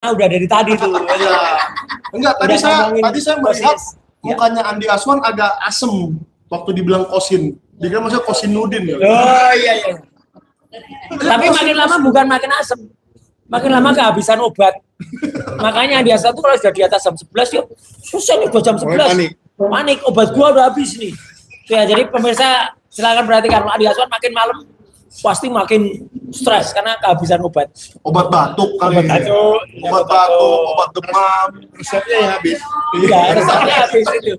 udah dari tadi tuh. Iya. Enggak, tadi saya melihat mukanya Andi Aswan agak asem waktu dibilang Kosin. Dia kan maksudnya Kosin Nudin ya. Oh iya. Tapi makin lama bukan makin asem. Makin lama kehabisan obat. Makanya Andi Aswan tuh kalau sudah di atas jam 11 yuk susah nih jam 11. Panik, obat gua udah habis nih. Ya, jadi pemirsa silakan perhatikan Andi Aswan makin malam pasti makin stres karena kehabisan obat. Obat batuk kali. Obat batuk, obat demam, resepnya yang habis. Iya, resepnya habis itu.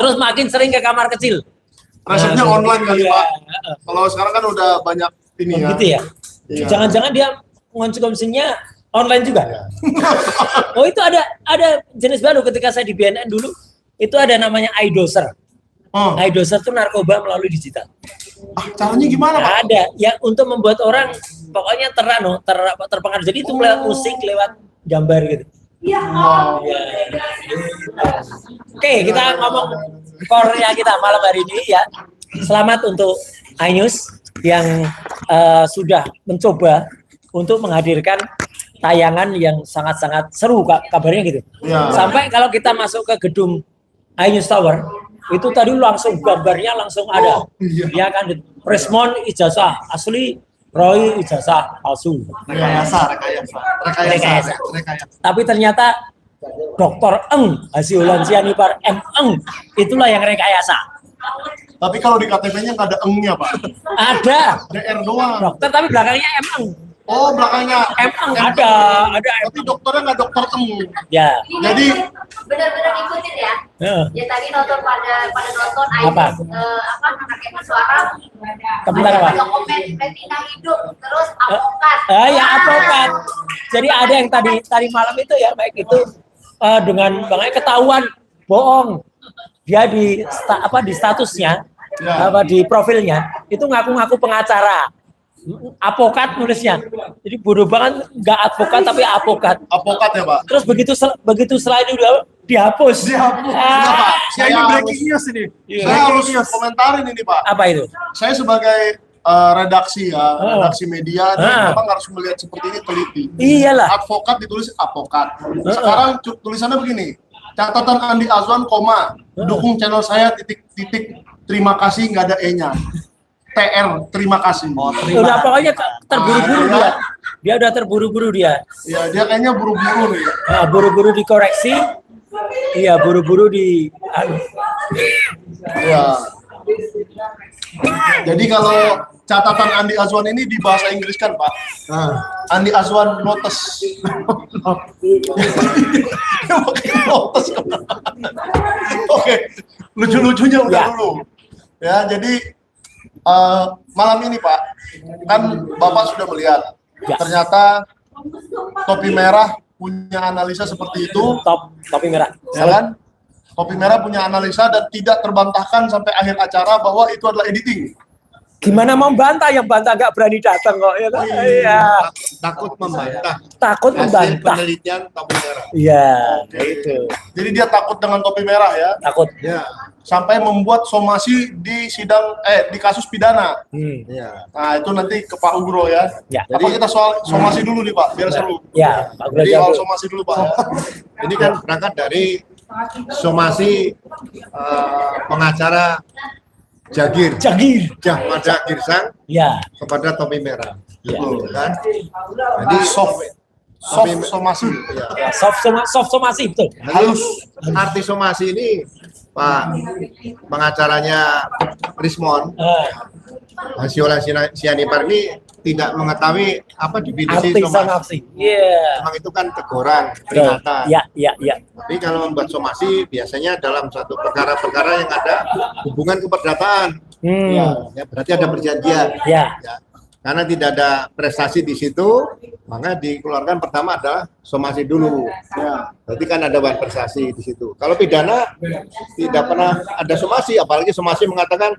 Terus makin sering ke kamar kecil. Resepnya online kali, Pak. Kalau sekarang kan udah banyak ini ya. Gitu ya. Jangan-jangan dia konsumsinya online juga. Oh, itu ada jenis baru ketika saya di BNN dulu. Itu ada namanya iDoser. iDoser itu narkoba melalui digital. Caranya gimana, Pak? Ada ya untuk membuat orang pokoknya terpengaruh. Jadi itu lewat musik, lewat gambar gitu. Ya. Oke, kita ngomong Korea kita malam hari ini ya. Selamat untuk iNews yang sudah mencoba untuk menghadirkan tayangan yang sangat-sangat seru kabarnya gitu. Ya. Sampai kalau kita masuk ke gedung iNews Tower itu tadi langsung gambarnya langsung ada. Ya kan, Resmon ijazah asli, Roy ijazah palsu. Rekayasa. Tapi ternyata Dr. Eng Hasyiulan Sianipar M. Eng itulah yang rekayasa. Tapi kalau di KTP-nya nggak ada Eng-nya, Pak. Ada. DR doang. Dokter tapi belakangnya M. Eng. Oh, belakangnya M. Eng ada. Tapi dokternya nggak Dokter Eng. Ya. Jadi benar-benar ikutin ya. Ya tadi nonton pada nonton apa? Anak suara. Kebetulan apa? Dokumen retina hidup terus apokat. Ya apokat. Jadi ada yang tadi malam itu ya baik itu dengan bangnya ketahuan bohong. Dia di statusnya di profilnya itu ngaku-ngaku pengacara. Apokat nulisnya. Jadi bodoh banget, nggak advokat tapi apokat. Apokat ya, Pak. Terus begitu slide udah dihapus. Pak. Saya breaking news ini. Saya harus komentarin ini, Pak. Apa itu? Saya sebagai redaksi media, memang harus melihat seperti ini teliti. Iyalah. Advokat ditulis apokat. Sekarang tulisannya begini. Catatan Andi Aswan, dukung channel saya titik terima kasih nggak ada E-nya. TR, terima kasih. Udah pokoknya terburu-buru dia. Dia udah terburu-buru dia. Ya, dia kayaknya buru-buru nih. Nah, buru-buru dikoreksi. Iya, buru-buru di Ya. Jadi kalau catatan Andi Aswan ini di bahasa Inggris kan, Pak? Andi Aswan notes. Oke, lucu-lucunya udah dulu. Ya, jadi malam ini Pak, kan Bapak sudah melihat ternyata Topi Merah punya analisa seperti itu. Topi Merah, ya kan? Topi Merah punya analisa dan tidak terbantahkan sampai akhir acara bahwa itu adalah editing. Gimana mau bantah, yang bantah nggak berani datang kok ya kan? Iya. Takut membantah. Takut membantah. Penelitian Topi Merah. Iya, itu. Jadi dia takut dengan Topi Merah ya. Takut. Ya. Sampai membuat somasi di sidang di kasus pidana. Ya. Nah, itu nanti ke Pak Ugro ya. Jadi kita soal somasi dulu nih Pak, biar seru. Ya, Pak Ugro. Jadi soal somasi dulu Pak. Ini kan berangkat dari somasi pengacara Jagir Jahmada Girsang kepada Topi Merah. Betul kan? Jadi soft somasi. Ya, soft somasi betul. Halus. Arti somasi ini Pak pengacaranya Rismon Hasyiulan Sianipar ini tidak mengetahui apa definisi somasi. Memang itu kan teguran, peringatan. Ya. Tapi kalau membuat somasi biasanya dalam satu perkara-perkara yang ada hubungan keperdataan. Ya, berarti ada perjanjian. Ya. Karena tidak ada prestasi di situ, maka dikeluarkan pertama adalah somasi dulu. Ya. Berarti kan ada bahan prestasi di situ. Kalau pidana tidak pernah ada somasi, apalagi somasi mengatakan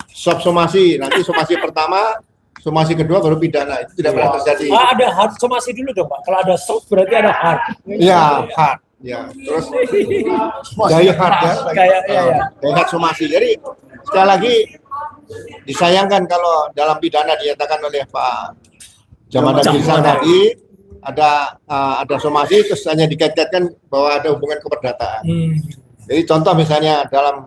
soft somasi. Nanti somasi pertama, somasi kedua baru pidana. Itu tidak pernah terjadi. Ada hard somasi dulu dong Pak. Kalau ada soft berarti ada hard. Ya, hard. Ya, terus gaya hard ya. Gaya hard somasi. Jadi sekali lagi disayangkan kalau dalam pidana dinyatakan oleh Pak Jahmada Girsang tadi ada somasi terus hanya dikait-kaitkan bahwa ada hubungan keperdataan. Jadi contoh misalnya dalam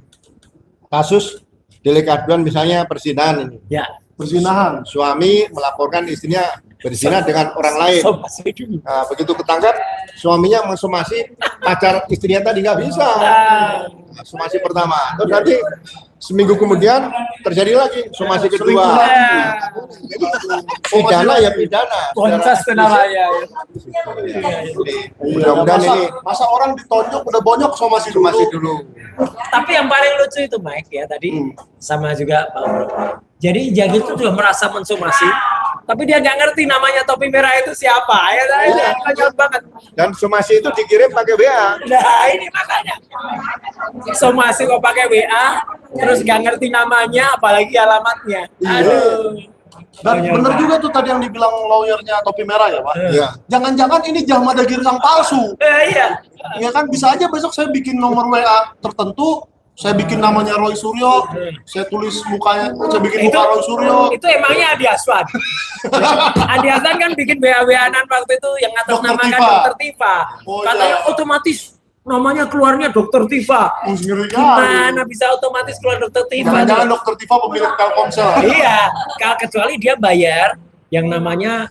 kasus delik aduan misalnya perzinahan ini. Ya. Perzinahan. Suami melaporkan istrinya berzina dengan orang lain. Nah, begitu ketangkap, suaminya mensomasi pacar istrinya tadi nggak bisa. Nah, somasi pertama. Terus nanti seminggu kemudian terjadi lagi somasi kedua. Jadi pidana ya pidana. Kontras namanya. Mudah-mudahan ini Masa orang ditonjok udah bonyok somasi dulu. Tapi yang paling lucu itu Mike ya tadi sama juga Pak Bro. Jadi Jagir itu sudah merasa mensomasi, tapi dia nggak ngerti namanya topi merah itu siapa. Ya, konyol banget. dan somasi itu dikirim pakai WA. Nah ini makanya somasi kok pakai WA, terus nggak ngerti namanya, apalagi alamatnya. Aduh. Dan bener juga tuh tadi yang dibilang lawyernya topi merah ya Pak. Iya. Jangan-jangan ini Jahmada Girsang palsu. Iya. Ya kan bisa aja besok saya bikin nomor WA tertentu, saya bikin namanya Roy Suryo, saya tulis mukanya, saya bikin muka Roy Suryo. Itu emangnya Adi Aswan. Adi Aswan kan bikin WA-WA-an waktu itu yang atas Dr. namakan Tifa. Dokter Tifa. Oh, Katanya iya. otomatis namanya keluarnya Dokter Tifa. Gimana bisa otomatis keluar Dokter Tifa? Jangan-jangan Dokter Tifa pemilik Telkomsel. Iya, kecuali dia bayar yang namanya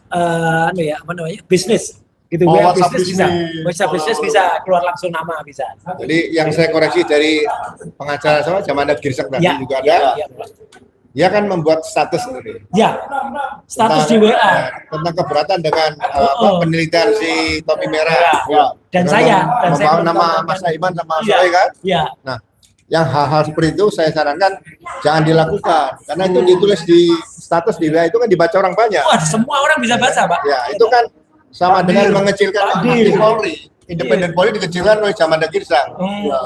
bisnis gitu. Oh, WA WhatsApp bisnis bisa, bisnis. WhatsApp bisnis bisa keluar langsung nama bisa. Jadi yang saya koreksi dari pengacara sama Jahmada Girsang tadi Ya, juga ada. ya. Dia kan membuat status ini. Ya, status di WA. Tentang keberatan dengan penelitian si topi merah. Ya. Dan Dengan saya membawa nama menonton. Mas Aiman sama Iya, Soe kan. iya. Nah, yang hal-hal seperti itu saya sarankan jangan dilakukan karena itu ditulis di status di WA itu kan dibaca orang banyak. Wah, semua orang bisa baca, Pak. Ya, itu kan sama dengan mengecilkan Adil. aktif Polri. Independen Polri dikecilkan oleh Jahmada Girsang.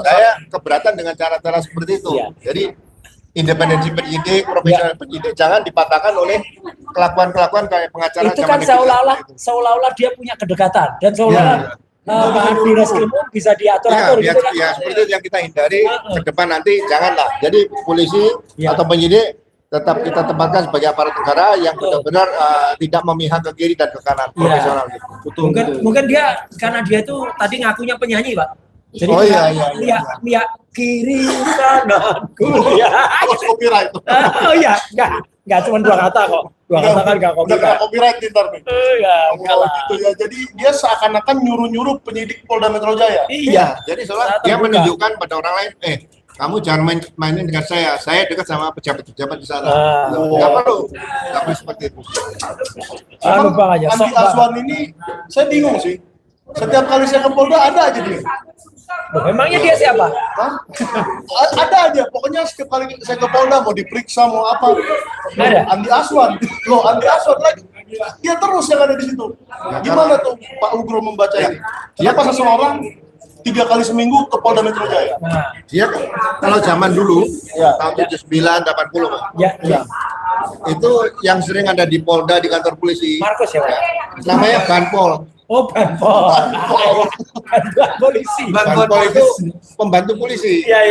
Saya keberatan dengan cara-cara seperti itu. Iya. Jadi independensi penyidik, profesional penyidik jangan dipatahkan oleh kelakuan-kelakuan kayak pengacara Itu kan Jahmada Girsang. seolah-olah dia punya kedekatan dan seolah-olah di reskrimum bisa diatur-atur Ya, gitu kan. ya, seperti itu yang kita hindari ke depan nanti janganlah. Jadi polisi Ya. atau penyidik tetap kita tempatkan sebagai aparat negara yang benar-benar tidak memihak ke kiri dan ke kanan, profesional gitu. Mungkin dia karena dia tuh tadi ngakunya penyanyi, Pak. Jadi Oh, dia iya. lihat kiri kananku ya. Awas copyright. Oh iya, enggak cuma dua kata kok. Dua kata kan enggak Udah kena copyright. copyright nih ntar nih. Iya, enggak Oh lah. gitu ya. Jadi dia seakan-akan nyuruh-nyuruh penyidik Polda Metro Jaya. Iya. Jadi soalnya Saat dia terbuka. menunjukkan pada orang lain, kamu jangan mainin dengan saya dekat sama pejabat-pejabat di sana. Nggak perlu seperti itu. Anu Bang aja, Andi sok Bang. Azwan ini saya bingung sih. Setiap kali saya ke Polda ada aja dia. Loh, emangnya dia siapa? Hah? Ada aja, pokoknya setiap kali saya ke Polda mau diperiksa mau apa. Ada? Andi Azwan. Loh, Andi Azwan lagi. Dia terus yang ada di situ. Gimana tuh Pak Ugro membaca ini? Kenapa seseorang 3 kali seminggu ke Polda Metro Jaya? Nah, Dia kalau zaman dulu Ya. tahun 79 80 Pak, ya. itu yang sering ada di Polda di kantor polisi Markus ya, Pak? namanya Banpol. Oh, Banpol. Bantuan polisi. Banpol itu pembantu polisi. Iya.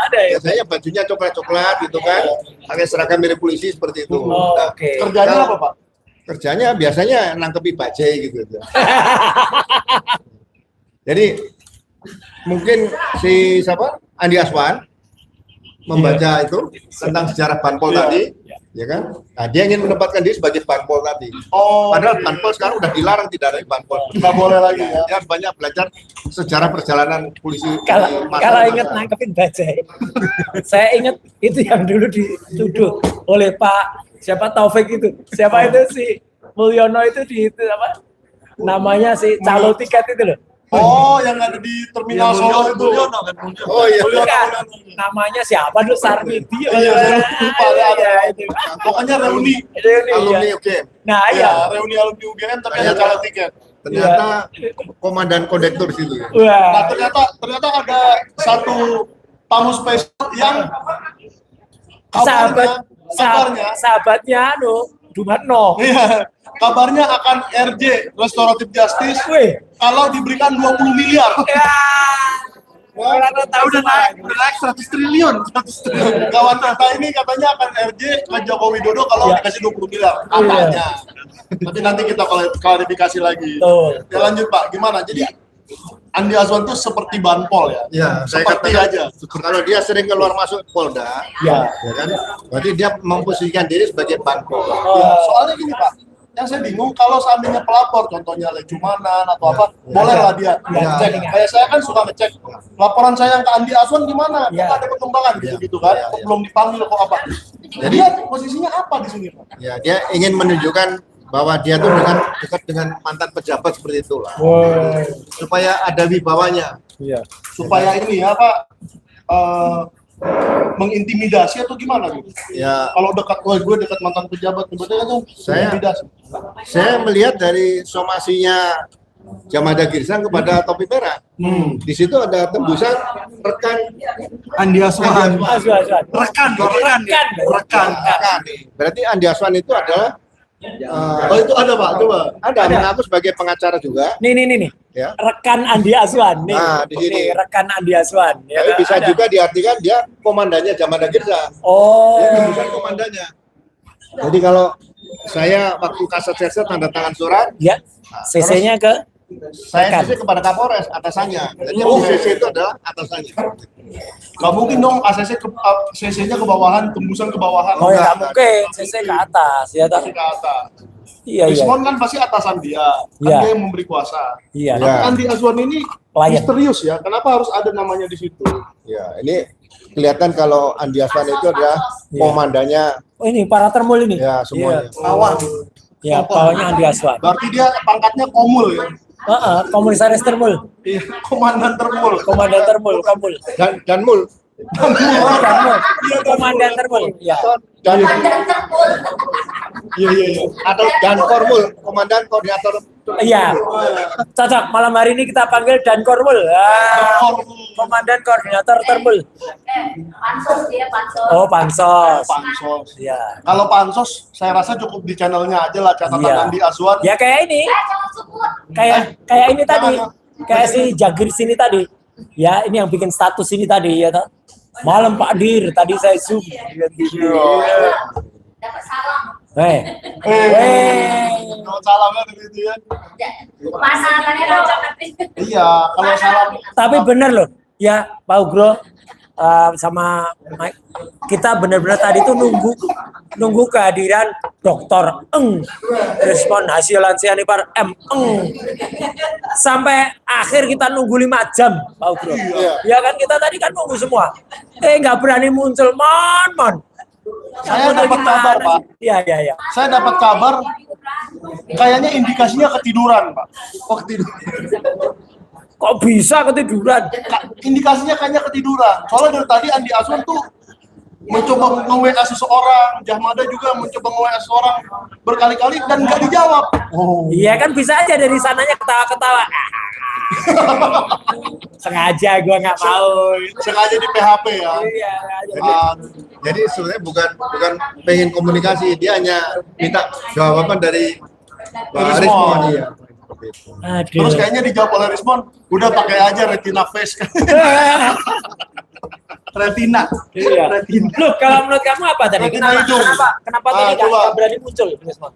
Ada ya. Biasanya bajunya coklat-coklat gitu kan, pakai seragam mirip polisi seperti itu. Oh, Nah, oke. Kerjanya apa, Pak? kerjanya biasanya nangkepi bajai gitu. Jadi mungkin si siapa Andi Aswan membaca itu tentang sejarah Banpol tadi, ya kan? Nah, dia ingin menempatkan diri sebagai Banpol tadi. Oh, Padahal Banpol sekarang udah dilarang tidak ada Banpol. nggak boleh lagi ya. Dia banyak belajar sejarah perjalanan polisi. Kalau di masa- kalau ingat nangkepin bajai, saya ingat itu yang dulu dituduh oleh Pak siapa Taufik itu, siapa itu si Mulyono itu di itu apa namanya si calo tiket itu loh. Oh, yang ada di Terminal Solo itu. Oh iya. Bukan, namanya siapa dulu Sarmiti. Iya, lupa, Iya, itu. Pokoknya reuni. Alumni UGM. Nah, Ya, iya. reuni alumni UGM tapi ada calo tiket. Ternyata komandan kondektur situ ya. Nah, Wah. ternyata ada satu tamu spesial yang kabarnya sahabatnya Dumatno. iya, kabarnya akan RJ Restoratif Justice Wih. kalau diberikan 20 miliar. Ya. Udah naik 100 triliun. Kawan kita ini katanya akan RJ ke Joko Widodo kalau dikasih 20 miliar katanya. Tapi nanti kita klarifikasi lagi. Ya lanjut Pak, gimana? Jadi Andi Azwan itu seperti banpol ya? Ya, saya seperti katakan aja. kalau dia sering keluar masuk Polda, ya kan, berarti dia memposisikan diri sebagai banpol. Soalnya gini Pak, yang saya bingung kalau seandainya pelapor, contohnya Lecumanan atau apa, bolehlah dia cek. Kayak saya kan suka ngecek laporan saya yang ke Andi Azwan gimana, kok ada perkembangan gitu kan, kok belum dipanggil kok apa. Jadi dia posisinya apa di sini Pak? Ya, dia ingin menunjukkan bahwa dia tuh dekat dengan mantan pejabat seperti itulah, supaya ada wibawanya. Supaya ini ya Pak, mengintimidasi atau gimana gitu? Ya, Kalau dekat, gue dekat mantan pejabat, sebetulnya itu intimidasi. saya melihat dari somasinya Jamada Girsang kepada Topi Merah. Di situ ada tembusan rekan Andi Azwan. Rekan. Berarti Andi Azwan itu adalah Oh itu ada Pak, coba. ada mengaku sebagai pengacara juga. Nih. Ya. Rekan Andi Azwan nih. Nah, di sini. Rekan Andi Azwan. Tapi bisa juga diartikan dia komandannya Jamada Girsang. Dia tembusan komandannya. Jadi kalau saya waktu Kasat Serse tanda tangan surat, Ya. CC-nya ke saya CC kepada Kapolres atasannya. Jadi CC itu adalah atasannya. Gak mungkin dong ACC CC-nya ke bawahan, tembusan ke bawahan. Oh ya, mungkin CC ke atas ya tak? Ke atas. Iya. Rismon kan pasti atasan dia, Iya. kan dia yang memberi kuasa. Iya. Tapi Andi Azwan ini Pelayan. misterius ya, kenapa harus ada namanya di situ? Ya, ini kelihatan kalau Andi Azwan itu adalah komandannya Oh ini para termul ini. ya semuanya. Awal. Ya, bawahnya Andi Azwan. Berarti dia pangkatnya komul ya? Komisaris termul, Iya, komandan termul. komandan termul, komul. Dan mul. Termul. Komandan termul. Ya. Dan terpul. Iya. atau dan kormul, komandan koordinator. Iya. Cocok. Malam hari ini kita panggil Dan Kormul. Komandan koordinator termul. Pansos dia, pansos. Oh, pansos. Pansos. Ya. Kalau pansos, saya rasa cukup di channelnya aja lah catatan Iya. Andi Azwan. Ya kayak ini. Jangan sebut. Kayak ini tadi. Kayak si Jagir sini tadi. Ya, ini yang bikin status ini tadi ya toh. Malam Pak Dir, tadi saya zoom. Dapat salam. Kalau salamnya begitu ya. Masalahnya rocok nanti. Iya, kalau salam. Tapi bener loh, ya Pak Ugro sama Mike, kita benar-benar tadi tuh nunggu kehadiran Dokter respon hasil lansia Nipar sampai akhir kita nunggu 5 jam Pak Ugro. Ya kan kita tadi kan nunggu semua. Nggak berani muncul, mon. Saya dapat kabar, Pak. Iya. Saya dapat kabar kayaknya indikasinya ketiduran, Pak. Oh, tidur. Kok bisa ketiduran? Indikasinya kayaknya ketiduran. Soalnya dari tadi Andi Azwan tuh mencoba nge-WA seseorang, Jahmada juga mencoba nge-WA seseorang berkali-kali dan nggak dijawab. Iya kan bisa aja dari sananya ketawa-ketawa. Sengaja gua nggak mau. Sengaja di PHP ya. Iya. Jadi sebenarnya bukan pengen komunikasi, dia hanya minta jawaban dari Rismon. Iya. Terus kayaknya dijawab oleh Rismon, udah pakai aja retina face. Retina. Iya. Loh, kalau menurut kamu apa tadi? Retina hidung. Kenapa tadi nggak berani muncul, Rismon?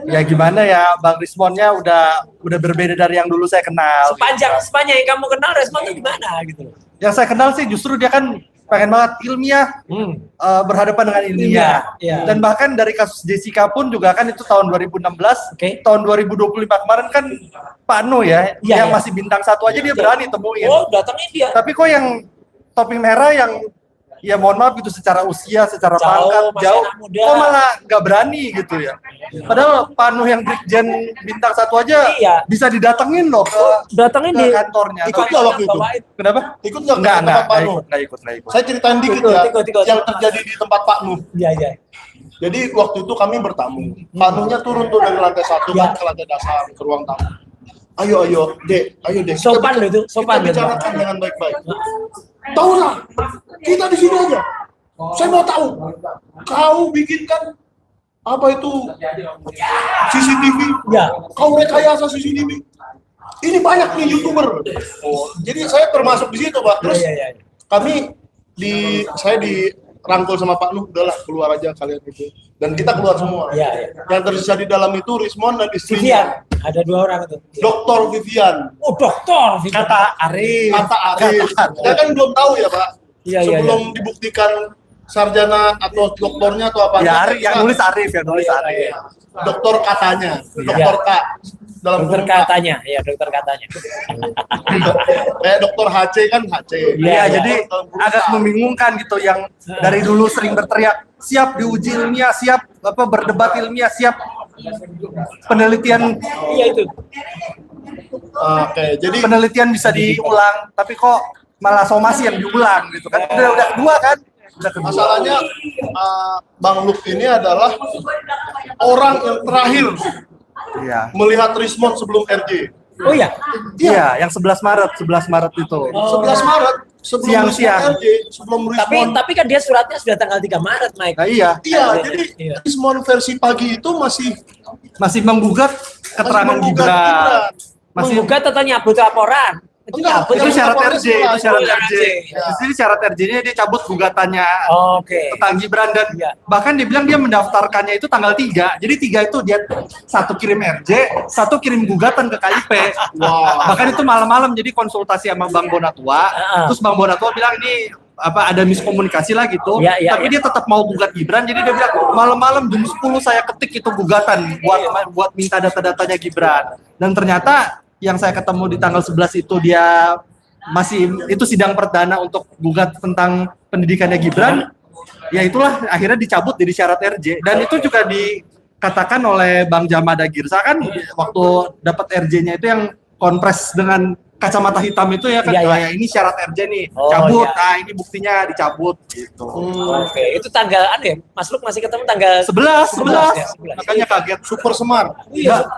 Ya gimana ya, Bang Rismonnya udah berbeda dari yang dulu saya kenal. Sepanjang yang kamu kenal Rismon itu gimana gitu? Yang saya kenal sih justru dia kan pengen banget ilmiah, berhadapan dengan ilmiah. Iya. Dan bahkan dari kasus Jessica pun juga kan itu tahun 2016, tahun 2025 kemarin kan Pak Nuh ya, yang masih bintang 1 aja dia berani temuin. Oh, datangin dia. Tapi kok yang topi merah yang ya mohon maaf gitu secara usia, secara pangkat jauh, kok malah nggak berani gitu ya. Padahal Pak Nuh yang Brigjen bintang 1 aja bisa didatengin loh ke kantornya. Ikut nggak waktu itu? Kenapa? Ikut nggak? Nggak ikut. Saya ceritain dikit ya, yang terjadi di tempat Pak Nuh. Iya. Jadi waktu itu kami bertamu. Pak Nuhnya turun tuh dari lantai 1 kan ke lantai dasar, ke ruang tamu. Ayo, Dek. Sopan loh itu, sopan. Kita bicarakan dengan baik-baik. Tahu lah, kita di sini aja. Saya mau tahu, kau bikinkan apa itu CCTV? Ya. Kau rekayasa CCTV. ini banyak nih YouTuber. Oh, jadi saya termasuk di situ, Pak. Terus saya dirangkul sama Pak Nuh, udahlah keluar aja kalian itu. Dan kita keluar semua. Yang tersisa di dalam itu Rismon dan istrinya. Vivian. Ada 2 orang itu. Dokter Vivian. Oh, dokter Vivian. Kata Arif. Saya kan belum tahu ya, Pak. Sebelum dibuktikan sarjana atau doktornya atau apa. Ya, Arif, yang nulis Arif. Dokter katanya. Dokter K. Dalam dokter katanya, ya dokter katanya. Kayak dokter HC kan HC. Iya, jadi agak membingungkan gitu yang dari dulu sering berteriak siap diuji ilmiah, siap berdebat ilmiah, siap penelitian. Iya itu. Oke, jadi penelitian bisa diulang, tapi kok malah somasi yang diulang gitu kan? Udah 2 kan? Masalahnya Bang Luk ini adalah orang yang terakhir melihat Rismon sebelum RJ. Oh iya? Iya, yang 11 Maret itu. 11 Maret sebelum siang. RJ, sebelum Rismon. Tapi kan dia suratnya sudah tanggal 3 Maret, Mike. Nah, iya, jadi Rismon versi pagi itu masih menggugat keterangan Gibran. Menggugat atau nyabut laporan? Itu syarat RJ, Jadi syarat RJ-nya dia cabut gugatannya tentang Gibran dan bahkan dia bilang dia mendaftarkannya itu tanggal 3. Jadi 3 itu dia 1 kirim RJ, 1 kirim gugatan ke KIP. Bahkan itu malam-malam jadi konsultasi sama Bang Bonatua. Terus Bang Bonatua bilang ini ada miskomunikasi lah gitu. Tapi dia tetap mau gugat Gibran. Jadi dia bilang malam-malam jam 10 saya ketik itu gugatan buat minta data-datanya Gibran. Dan ternyata yang saya ketemu di tanggal 11 itu dia itu sidang perdana untuk gugat tentang pendidikannya Gibran. Ya itulah akhirnya dicabut jadi syarat RJ dan itu juga dikatakan oleh Bang Jamada Girsa kan waktu dapat RJ-nya itu yang konpres dengan kacamata hitam itu ya kan ini syarat RJ nih cabut. Nah ini buktinya dicabut gitu. Itu tanggal Mas Luk masih ketemu tanggal 11. Makanya kaget. Super Semar.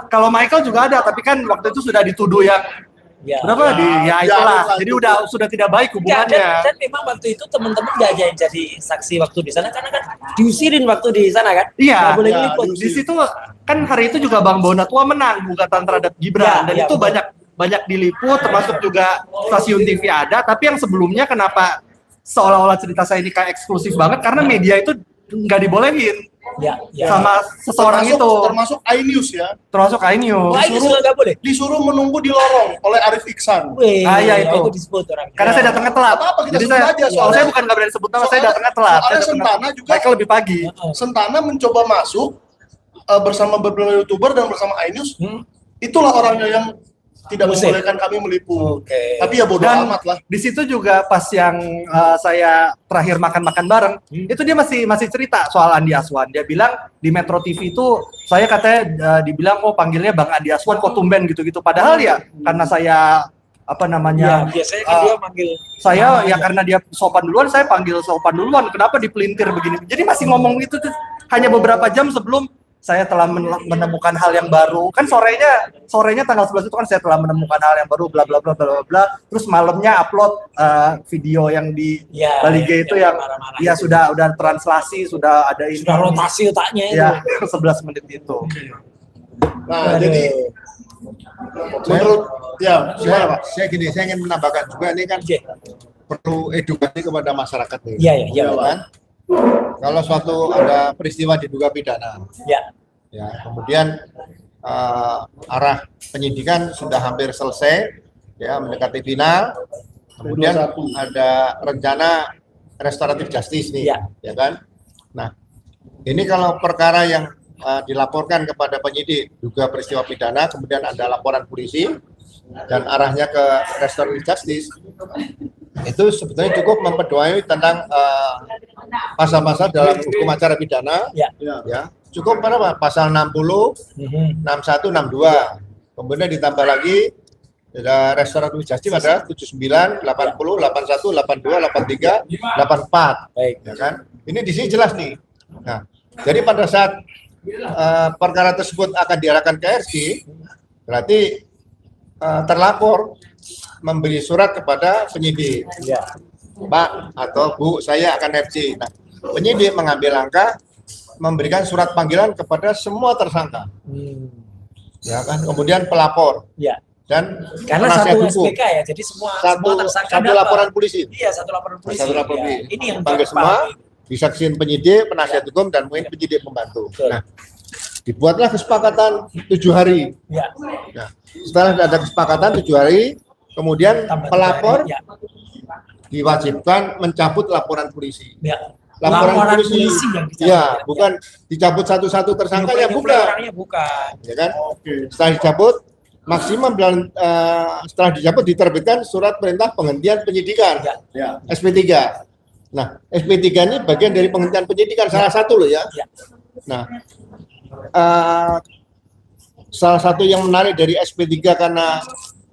Kalau Michael juga ada tapi kan waktu itu sudah dituduh yang berapa itulah. Jadi sudah tidak baik hubungannya. Dan memang waktu itu teman-teman nggak jadi saksi waktu di sana karena kan diusirin waktu di sana kan. Iya. Di situ kan hari itu juga Bang Bonatua menang gugatan terhadap Gibran dan itu banyak diliput, termasuk juga stasiun TV ada, tapi yang sebelumnya kenapa seolah-olah cerita saya ini kayak eksklusif banget, karena media itu nggak dibolehin sama seseorang itu. Termasuk iNews ya. Termasuk iNews. Disuruh menunggu di lorong oleh Arif Iksan. Itu disebut orang. Karena saya datangnya telat. Jadi saya bukan nggak berani sebut nama, saya datangnya telat. Sentana juga. Michael lebih pagi. Sentana mencoba masuk bersama beberapa YouTuber dan bersama iNews. Itulah orangnya yang tidak membolehkan kami meliput. Tapi ya bodoh amat lah. Di situ juga pas yang saya terakhir makan-makan bareng, itu dia masih cerita soal Andi Aswan. Dia bilang di Metro TV itu saya katanya dibilang panggilnya Bang Andi Aswan kok tumben gitu-gitu. Padahal ya karena saya biasanya kan dia manggil saya karena dia sopan duluan, saya panggil sopan duluan. Kenapa dipelintir begini? Jadi masih ngomong itu tuh hanya beberapa jam sebelum saya telah menemukan hal yang baru. Kan sorenya tanggal 11 itu kan saya telah menemukan hal yang baru bla bla bla bla bla. Terus malamnya upload video yang di Bali G itu yang sudah translasi, sudah ada ini. Sudah rotasi otaknya itu. 11 menit itu. Nah, jadi menurut gimana Pak? Saya ingin menambahkan juga ini kan perlu edukasi kepada masyarakat nih. Iya kan? Kalau suatu ada peristiwa diduga pidana, kemudian arah penyidikan sudah hampir selesai, mendekati final, kemudian ada rencana restoratif justice nih, ya kan? Nah, ini kalau perkara yang dilaporkan kepada penyidik juga peristiwa pidana, kemudian ada laporan polisi dan arahnya ke restoratif justice. Itu sebetulnya cukup memperdoai tentang pasal-pasal dalam hukum acara pidana, cukup berapa? Pasal 60, 61, 62, kemudian ditambah lagi restoratif justice ada 79, 80, 81, 82, 83, 84, ya kan? Ini di sini jelas nih. Nah, jadi pada saat perkara tersebut akan diarahkan ke RJ, berarti terlapor memberi surat kepada penyidik, Pak atau Bu, saya akan RJ. Nah, penyidik mengambil langkah memberikan surat panggilan kepada semua tersangka, ya kan. Kemudian pelapor, dan karena penasihat satu hukum. SPK ya, jadi semua tersangka Satu dapat. laporan polisi. Iya, satu laporan polisi. Satu laporan Ya, polisi. ini yang Panggil semua, disaksiin penyidik, penasihat hukum, dan mungkin penyidik pembantu. Betul. Nah, dibuatlah kesepakatan 7 hari. Ya. Nah, setelah ada kesepakatan 7 hari, kemudian Tambah pelapor ya. diwajibkan mencabut laporan polisi. Ya. Laporan polisi yang dicabut, ya, bukan dicabut satu-satu tersangkanya, bukan. Orangnya bukan. Ya kan? Setelah dicabut, maksimum setelah dicabut diterbitkan surat perintah penghentian penyidikan. Ya. SP3. Nah, SP3 ini bagian dari penghentian penyidikan, salah satu loh ya. Ya. Nah, salah satu yang menarik dari SP3 karena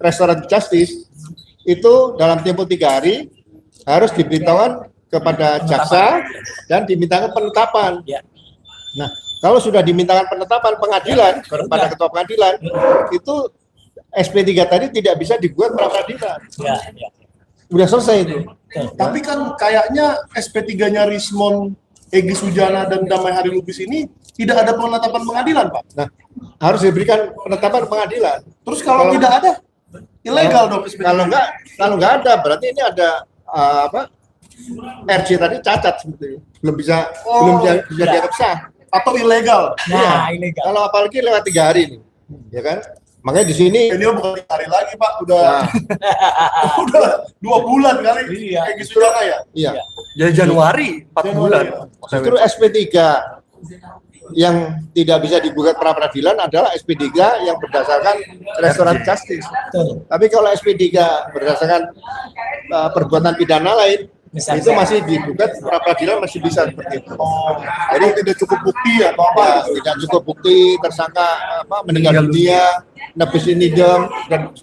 restoratif justice itu dalam tempo 3 hari harus diberitahukan kepada jaksa dan dimintakan penetapan. Ya. Nah, kalau sudah dimintakan penetapan pengadilan kepada ketua pengadilan, itu SP3 tadi tidak bisa dibuat pra peradilan. Ya, ya. Udah selesai itu. Tapi kan kayaknya SP3-nya Rismon, Egy Sujana, dan Damai Hari Lubis ini tidak ada penetapan pengadilan, Pak. Nah, harus diberikan penetapan pengadilan. Terus kalau tidak ada, ilegal dong SP3. Kalau nggak ada, berarti ini ada RJ tadi cacat sebetulnya. Belum bisa dianggap sah. Atau ilegal. Nah, Iya. ilegal. Kalau apalagi lewat 3 hari nih, ya kan? Makanya di sini Ini bukan 3 hari lagi, Pak. Udah 2 bulan kali. Iya. Egy Sujana ya. iya. Jadi Januari 4 bulan. Justru SP3 yang tidak bisa digugat pra peradilan adalah SP3 yang berdasarkan restoratif justice. Betul. Tapi kalau SP3 berdasarkan perbuatan pidana lain, Misalnya. itu masih digugat pra peradilan, masih bisa seperti itu. Jadi tidak cukup bukti ya, Pak. Ya, tidak cukup bukti tersangka meninggal dunia, nebis idem,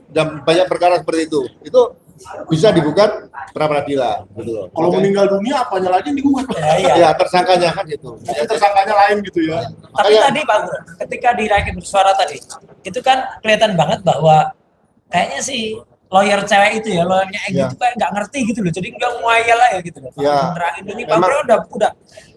dan banyak perkara seperti itu. Itu bisa digugat pra peradilan, gitu loh. Kalau meninggal dunia, apanya lagi yang digugat? Iya. Ya, tersangkanya kan gitu. Ya, tersangkanya lain gitu ya. Tapi Makanya- tadi Pak Guru, ketika di rakyat bersuara tadi, itu kan kelihatan banget bahwa kayaknya si lawyer cewek itu ya, lawyernya Egy Ya. itu kayak nggak ngerti gitu loh, jadi nggak muayal lah ya gitu loh. Ya. Nerangin ini Pak Memang- Guru udah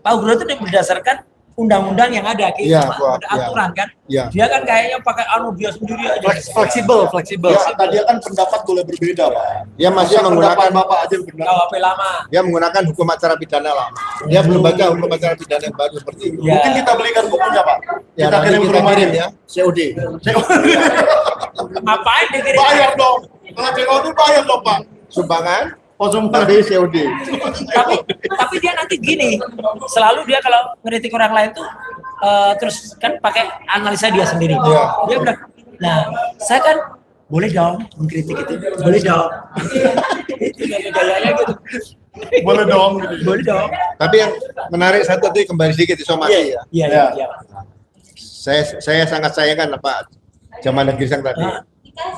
Pak Guru itu udah berdasarkan undang-undang yang ada gitu, Ya, ada aturan kan. Ya. Dia kan kayaknya pakai dia sendiri aja. Fleksibel. Ya, tadi kan pendapat boleh berbeda, Pak. Dia masih Masa menggunakan pendapat Bapak aja yang benar. KWP lama. dia menggunakan hukum acara pidana lama. Dia belum baca hukum acara pidana yang baru seperti itu. Ya. Mungkin kita belikan bukunya, Pak. Ya, Kita nanti kirim ke kita rumah kirim ya, COD. Ngapain dikirim? Bayar dong. Kalau COD bayar dong, Pak. Sumbangan, Oh, sumpah. tapi COD. tapi dia nanti gini, selalu dia kalau ngeritik orang lain tuh terus kan pakai analisa dia sendiri. Iya. Dia bilang, nah saya kan boleh dong mengkritik itu, boleh dong. Itu gayanya gitu. Boleh dong. Gitu. Boleh dong. Tapi yang menarik satu tadi kembali sedikit di somasi ya. Iya. Saya sangat sayangkan Pak Jamal Girsang tadi. Ah.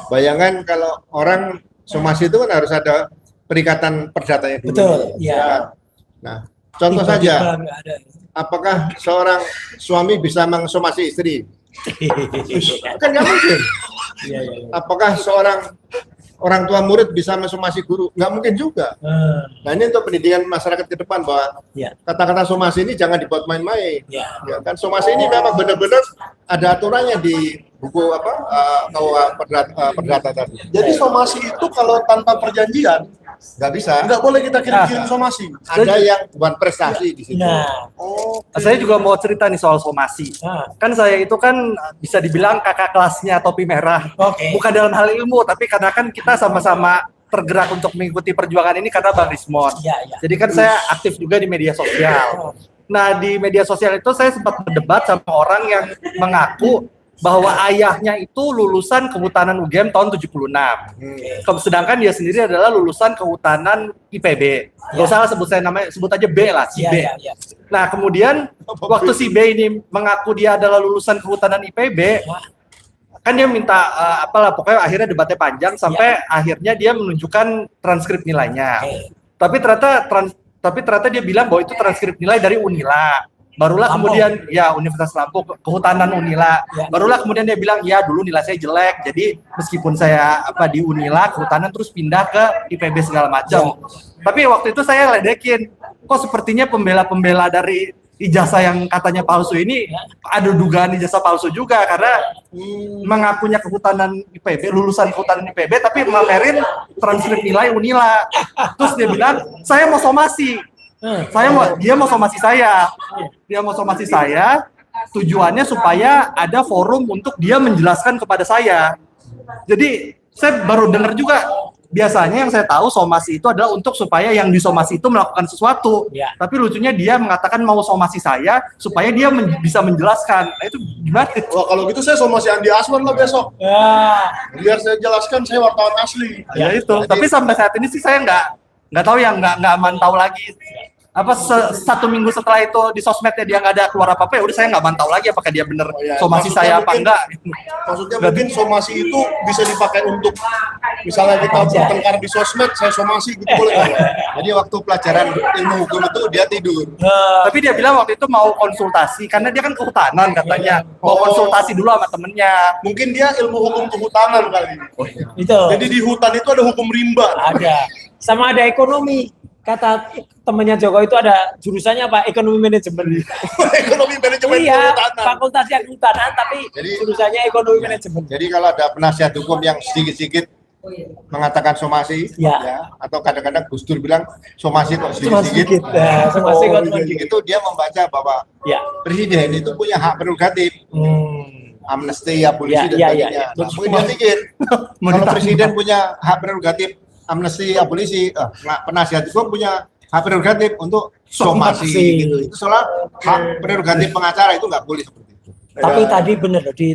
Bayangkan kalau orang somasi itu kan harus ada perikatan perdatanya dulu. Betul, iya. Nah, contoh Tiba-tiba saja, nggak ada. apakah seorang suami bisa mengsomasi istri? Kan nggak mungkin. Iya. Apakah seorang orang tua murid bisa mensomasi guru? Nggak mungkin juga. Nah, ini untuk pendidikan masyarakat ke depan bahwa Iya. kata-kata somasi ini jangan dibuat main-main. Iya. Ya kan, somasi ini memang benar-benar ada aturannya di buku KUA Perdata tadi. Jadi somasi itu kalau tanpa perjanjian Nggak bisa. nggak boleh kita kirim somasi. Ada yang buat prestasi di situ. Nah, Oh, Saya juga mau cerita nih soal somasi. nah, Kan saya itu kan bisa dibilang kakak kelasnya Topi Merah. oke. Bukan dalam hal ilmu, tapi karena kan kita sama-sama tergerak untuk mengikuti perjuangan ini karena Bang Rismon. Iya. Jadi kan saya aktif juga di media sosial. Nah, di media sosial itu saya sempat berdebat sama orang yang mengaku bahwa ayahnya itu lulusan kehutanan UGM tahun 76. Sedangkan dia sendiri adalah lulusan kehutanan IPB. Gak usah sebut saya namanya, sebut aja B lah, si B. Iya. Nah, kemudian waktu si B ini mengaku dia adalah lulusan kehutanan IPB, kan dia minta pokoknya akhirnya debatnya panjang sampai akhirnya dia menunjukkan transkrip nilainya. Oke. Tapi ternyata dia bilang bahwa itu transkrip nilai dari Unila. Barulah Lampung. kemudian ya Universitas Lampung, kehutanan Unila. Ya. Barulah kemudian dia bilang ya dulu nilai saya jelek. Jadi meskipun saya di Unila, kehutanan terus pindah ke IPB segala macam. Tapi waktu itu saya ledekin, kok sepertinya pembela-pembela dari ijazah yang katanya palsu ini ada dugaan ijazah palsu juga karena mengakunya kehutanan IPB, lulusan kehutanan IPB tapi mamerin transkrip nilai Unila. Terus dia bilang, "Saya mau somasi." Dia mau somasi saya. Tujuannya supaya ada forum untuk dia menjelaskan kepada saya. Jadi saya baru dengar juga, biasanya yang saya tahu somasi itu adalah untuk supaya yang disomasi itu melakukan sesuatu. Ya. Tapi lucunya dia mengatakan mau somasi saya supaya dia bisa menjelaskan. Nah, itu gimana? Wah, kalau gitu saya somasi Andi Aswan lah besok. Ya. Biar saya jelaskan saya wartawan asli. Ya itu. Tapi sampai saat ini sih saya nggak tahu yang nggak mantau lagi. Apa satu minggu setelah itu di sosmednya dia nggak ada keluar apa-apa, ya udah saya nggak mantau lagi apakah dia bener somasi saya apa enggak. Maksudnya mungkin somasi itu bisa dipakai untuk misalnya kita bertengkar di sosmed, saya somasi gitu boleh nggak? Jadi waktu pelajaran ilmu hukum itu dia tidur. Tapi dia bilang waktu itu mau konsultasi karena dia kan kehutanan katanya, mau konsultasi dulu sama temennya. Mungkin dia ilmu hukum kehutanan kali. Itu. Jadi di hutan itu ada hukum rimba. Ada. Sama ada ekonomi. Kata temannya Jokowi itu ada jurusannya apa? Ekonomi manajemen. Ekonomi manajemen Iya, kehutanan. fakultas yang kehutanan tapi jurusannya ekonomi manajemen. Jadi kalau ada penasihat hukum yang sedikit-sedikit mengatakan somasi, Ya. atau kadang-kadang Gus Dur bilang somasi kok Cuma sedikit. sedikit-sedikit. Ya, somasi kok cuma sedikit. Itu dia membaca bahwa Ya. presiden itu punya hak prerogatif, amnesti, abolisi dan Ya, sebagainya. ya. Nah, mungkin dia pikir kalau presiden punya hak prerogatif amnesti, abolisi, penasihat hukum punya hak prerogatif untuk somasi gitu. Itu soal hak prerogatif pengacara itu nggak boleh seperti itu. Tapi tadi benar di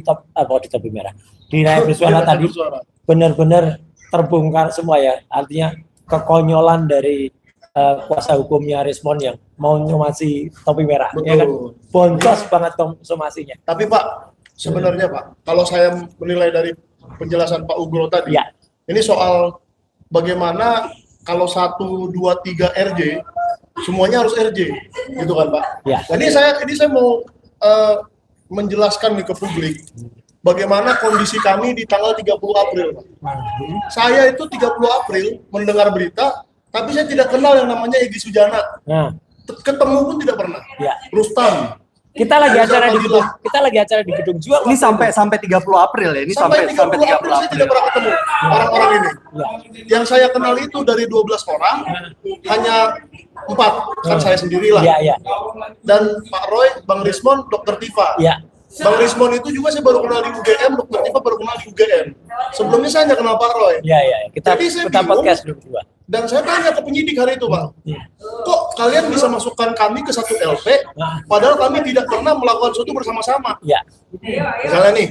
topi merah. Di layar bersuara tadi benar-benar terbongkar semua ya. Artinya kekonyolan dari kuasa hukumnya Respon yang mau nyomasi topi merah. Betul. Ya kan? Boncos banget somasinya. Tapi Pak, sebenarnya Pak, kalau saya menilai dari penjelasan Pak Ugro tadi, Ya. ini soal bagaimana kalau 1, 2, 3 RJ, semuanya harus RJ, gitu kan Pak? Ya. Jadi ini saya mau menjelaskan nih ke publik, bagaimana kondisi kami di tanggal 30 April, Pak. Saya itu 30 April mendengar berita, tapi saya tidak kenal yang namanya Egy Sujana. Nah, Ketemu pun tidak pernah. ya. Rustam. Kita lagi acara di gedung Juang. Ini sampai 30 April ya. Ini sampai 30 April saya tidak pernah ketemu orang-orang ini. Ya. Yang saya kenal itu dari 12 orang, hanya 4, kan saya sendirilah. Iya, iya. Dan Pak Roy, Bang Rismon, Dr. Tifa. Iya. Bang Rismon itu juga saya baru kenal di UGM, Dr. Tifa baru kenal di UGM. Sebelumnya saya hanya kenal Pak Roy. Iya, iya. Kita Jadi saya bingung. podcast berdua. Dan saya tanya ke penyidik hari itu, Pak, Iya. kok kalian bisa masukkan kami ke satu LP, padahal kami tidak pernah melakukan sesuatu bersama-sama. Iya. Misalnya nih,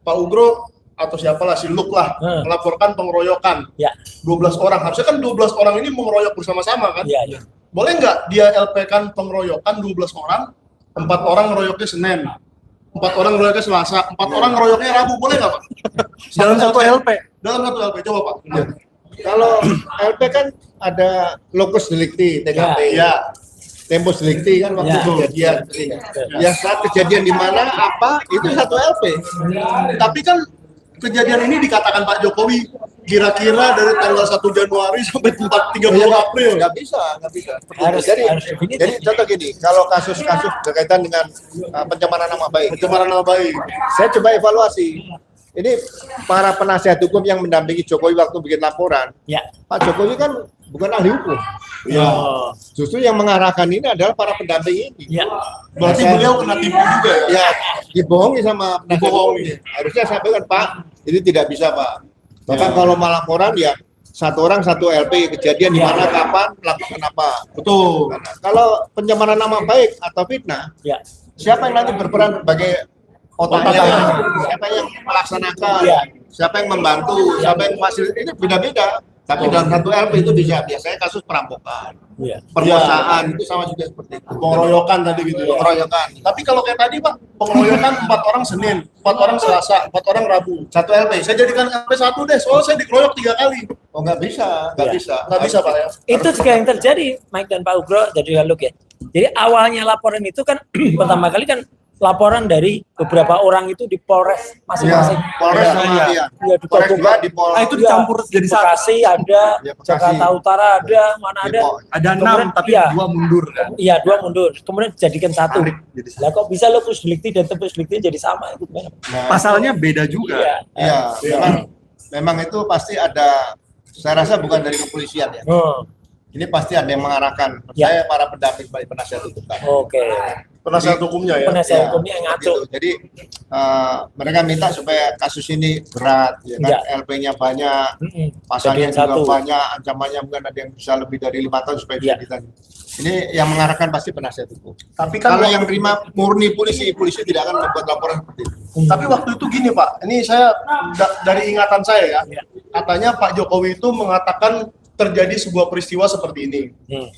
Pak Ugro atau siapalah, si Luk lah, melaporkan pengeroyokan. Iya. 12 orang, harusnya kan 12 orang ini mengeroyok bersama-sama kan? Iya, iya. Boleh nggak dia LP-kan pengeroyokan 12 orang, 4 orang ngeroyoknya Senin, 4 orang ngeroyoknya Selasa, 4 orang ngeroyoknya Rabu, boleh nggak Pak? Dalam satu LP. Dalam satu LP, coba Pak. Kalau LP kan ada locus delicti, TKP, Ya. tempus delicti kan waktu Ya. kejadian. Ya saat kejadian di mana apa itu satu LP. Tapi kan kejadian ini dikatakan Pak Jokowi kira-kira dari tanggal 1 Januari sampai 30 April. Nggak bisa. Harus Jadi definitif. contoh gini, kalau kasus-kasus berkaitan dengan pencemaran nama baik, Pencemaran nama baik. saya coba evaluasi. Ini para penasihat hukum yang mendampingi Jokowi waktu bikin laporan. Ya. Pak Jokowi kan bukan ahli hukum. Ya. Justru yang mengarahkan ini adalah para pendamping ini. Ya. Berarti beliau kena tipu juga ya? Ya, dibohongi sama penasihat Dibohongi. hukum. Harusnya sampaikan, Pak, ini tidak bisa, Pak. Bahkan kalau mau laporan ya satu orang satu LP, kejadian di mana, kapan, lakukan apa. Betul. Karena kalau pencemaran nama baik atau fitnah, Ya. siapa yang nanti berperan sebagai otaknya, siapa yang melaksanakan, siapa yang membantu, siapa yang fasilitasi, ini beda-beda. Tapi dalam satu LP itu bisa, biasanya kasus perampokan, Iya. perkosaan, itu sama juga seperti itu. Pengeroyokan tadi gitu ya. Pengeroyokan. Tapi kalau kayak tadi Pak, pengeroyokan 4 orang Senin, 4 orang Selasa, 4 orang Rabu. Satu LP. Saya jadikan LP 1 deh, soalnya saya dikeroyok 3 kali. Oh, nggak bisa, nggak Ya. bisa. Nggak bisa Pak ya. Itu juga yang terjadi, Mike dan Pak Ugro, jadi Luk ya. Jadi awalnya laporan itu kan pertama kali kan laporan dari beberapa orang itu di Polres masing-masing. Polres sama Iya, di Polres juga Bogor. di Polres. Itu dicampur jadi satu. Bekasi ada, Ya, Bekasi. Jakarta Utara ada, mana ada. Ada 6 Kemudian, tapi iya. 2 mundur kan. Iya, 2 mundur. Kemudian dijadikan satu. Tarik jadi satu. Lah kok bisa lo Pusdikti dan Pusdikti jadi sama itu gimana? Nah, Pasalnya beda juga. Iya. iya, memang itu pasti ada. Saya rasa bukan dari kepolisian ya. Ini pasti ada yang mengarahkan. Ya. Saya para pendamping baik penasihat hukum. Oke. Penasihat hukumnya ya. Penasihat Ya, hukumnya yang ngatur. gitu. Jadi mereka minta supaya kasus ini berat, ya kan? Ya. LP-nya banyak, pasalnya Jadikan juga satu. banyak, ancamannya mungkin ada yang bisa lebih dari 5 tahun supaya Ya. dijadikan. Ini yang mengarahkan pasti penasihat hukum. Tapi kan Kalau yang terima murni polisi tidak akan membuat laporan seperti itu. Tapi waktu itu gini Pak, ini saya dari ingatan saya ya, katanya Pak Jokowi itu mengatakan terjadi sebuah peristiwa seperti ini.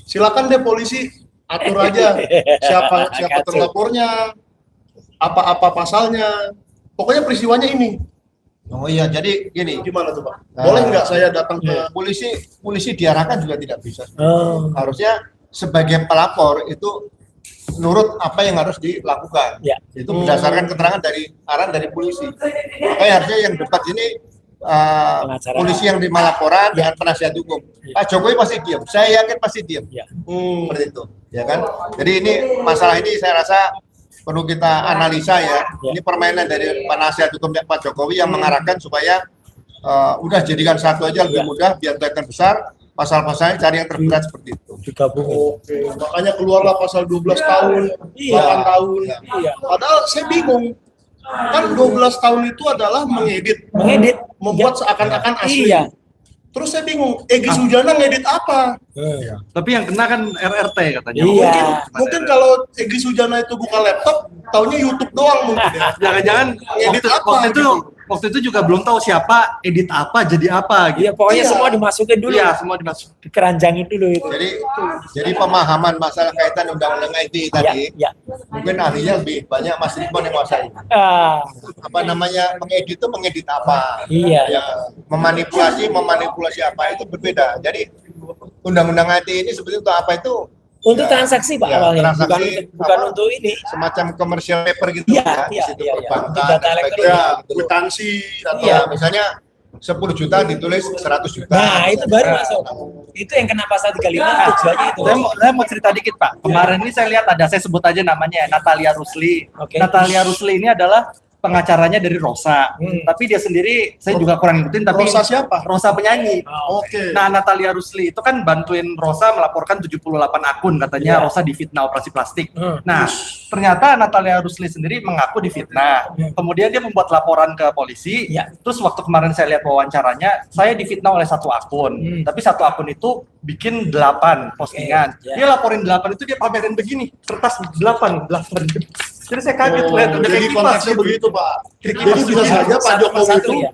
Silakan deh polisi atur aja siapa Kacau. terlapornya, apa pasalnya. Pokoknya peristiwanya ini. Oh iya, jadi gini, Gimana tuh Pak? Boleh nggak saya datang ke polisi diarahkan juga tidak bisa. Oh. Harusnya sebagai pelapor itu nurut apa yang harus dilakukan. Ya. Itu berdasarkan keterangan dari arahan dari polisi. Makanya harusnya yang debat ini Pengacara. polisi yang terima laporan dengan penasihat hukum. Pak Jokowi pasti diam. Saya yakin pasti diam. Ya. Seperti itu, ya kan? Jadi ini masalah ini saya rasa perlu kita analisa ya. Ini permainan dari penasihat hukum Pak Jokowi yang mengarahkan supaya udah jadikan satu aja lebih mudah biar kelihatan besar. Pasal-pasalnya cari yang terberat seperti itu. Digabung. Oke, makanya keluarlah pasal 12 tahun, Iya. 8 tahun. Iya. Padahal saya bingung. Kan 12 tahun itu adalah mengedit, membuat seakan-akan asli. Iya. Terus saya bingung, Egy Sujana ngedit apa? Tapi yang kena kan RRT katanya. Iya. Mungkin kalau Egy Sujana itu buka laptop, taunya YouTube doang mungkin ya. Jangan-jangan Ngedit apa waktu itu juga belum tahu siapa edit apa jadi apa gitu. Iya, pokoknya Iya. semua dimasukin dulu. Iya, semua dimasukin. Dikeranjangin dulu itu. Jadi pemahaman masalah kaitan undang-undang IT tadi, Ya. mungkin ahlinya lebih banyak Mas Ridwan yang menguasai. Ah, Apa namanya mengedit itu mengedit apa? iya. Ya, memanipulasi apa itu berbeda. Jadi undang-undang IT ini sebetulnya untuk apa itu? Untuk Ya, transaksi Pak ya, awalnya, transaksi bukan apa? untuk ini. Semacam commercial paper gitu Iya, ya, iya, di situ iya, iya. perbankan, Untuk data dan elektronik. sebagainya, Ya, gitu. kwitansi atau Iya. Ya, misalnya 10 juta ditulis 100 juta. Nah, itu baru Nah, masuk. Itu yang kena pasal 35 tujuannya itu. Saya mau cerita dikit Pak. Kemarin ini saya lihat saya sebut aja namanya Natalia Rusli. Oke. Natalia Rusli ini adalah pengacaranya dari Rosa. Tapi dia sendiri saya juga kurang ngikutin. Tapi Rosa siapa? Rosa penyanyi. Oke. Nah, Natalia Rusli itu kan bantuin Rosa melaporkan 78 akun katanya Iya. Rosa difitnah operasi plastik. Hmm. Nah, ternyata Natalia Rusli sendiri mengaku difitnah. Kemudian dia membuat laporan ke polisi. Iya. Terus waktu kemarin saya lihat wawancaranya, saya difitnah oleh satu akun. Tapi satu akun itu bikin 8 postingan. Oke, iya. Dia laporin 8 itu dia pamerin begini, kertas 8. Jadi saya kaget lihat udah Jadi kayak kipas. konteksnya begitu Pak. Kayak Jadi kipas bisa gitu. saja Pak Satu Jokowi persatu, itu ya.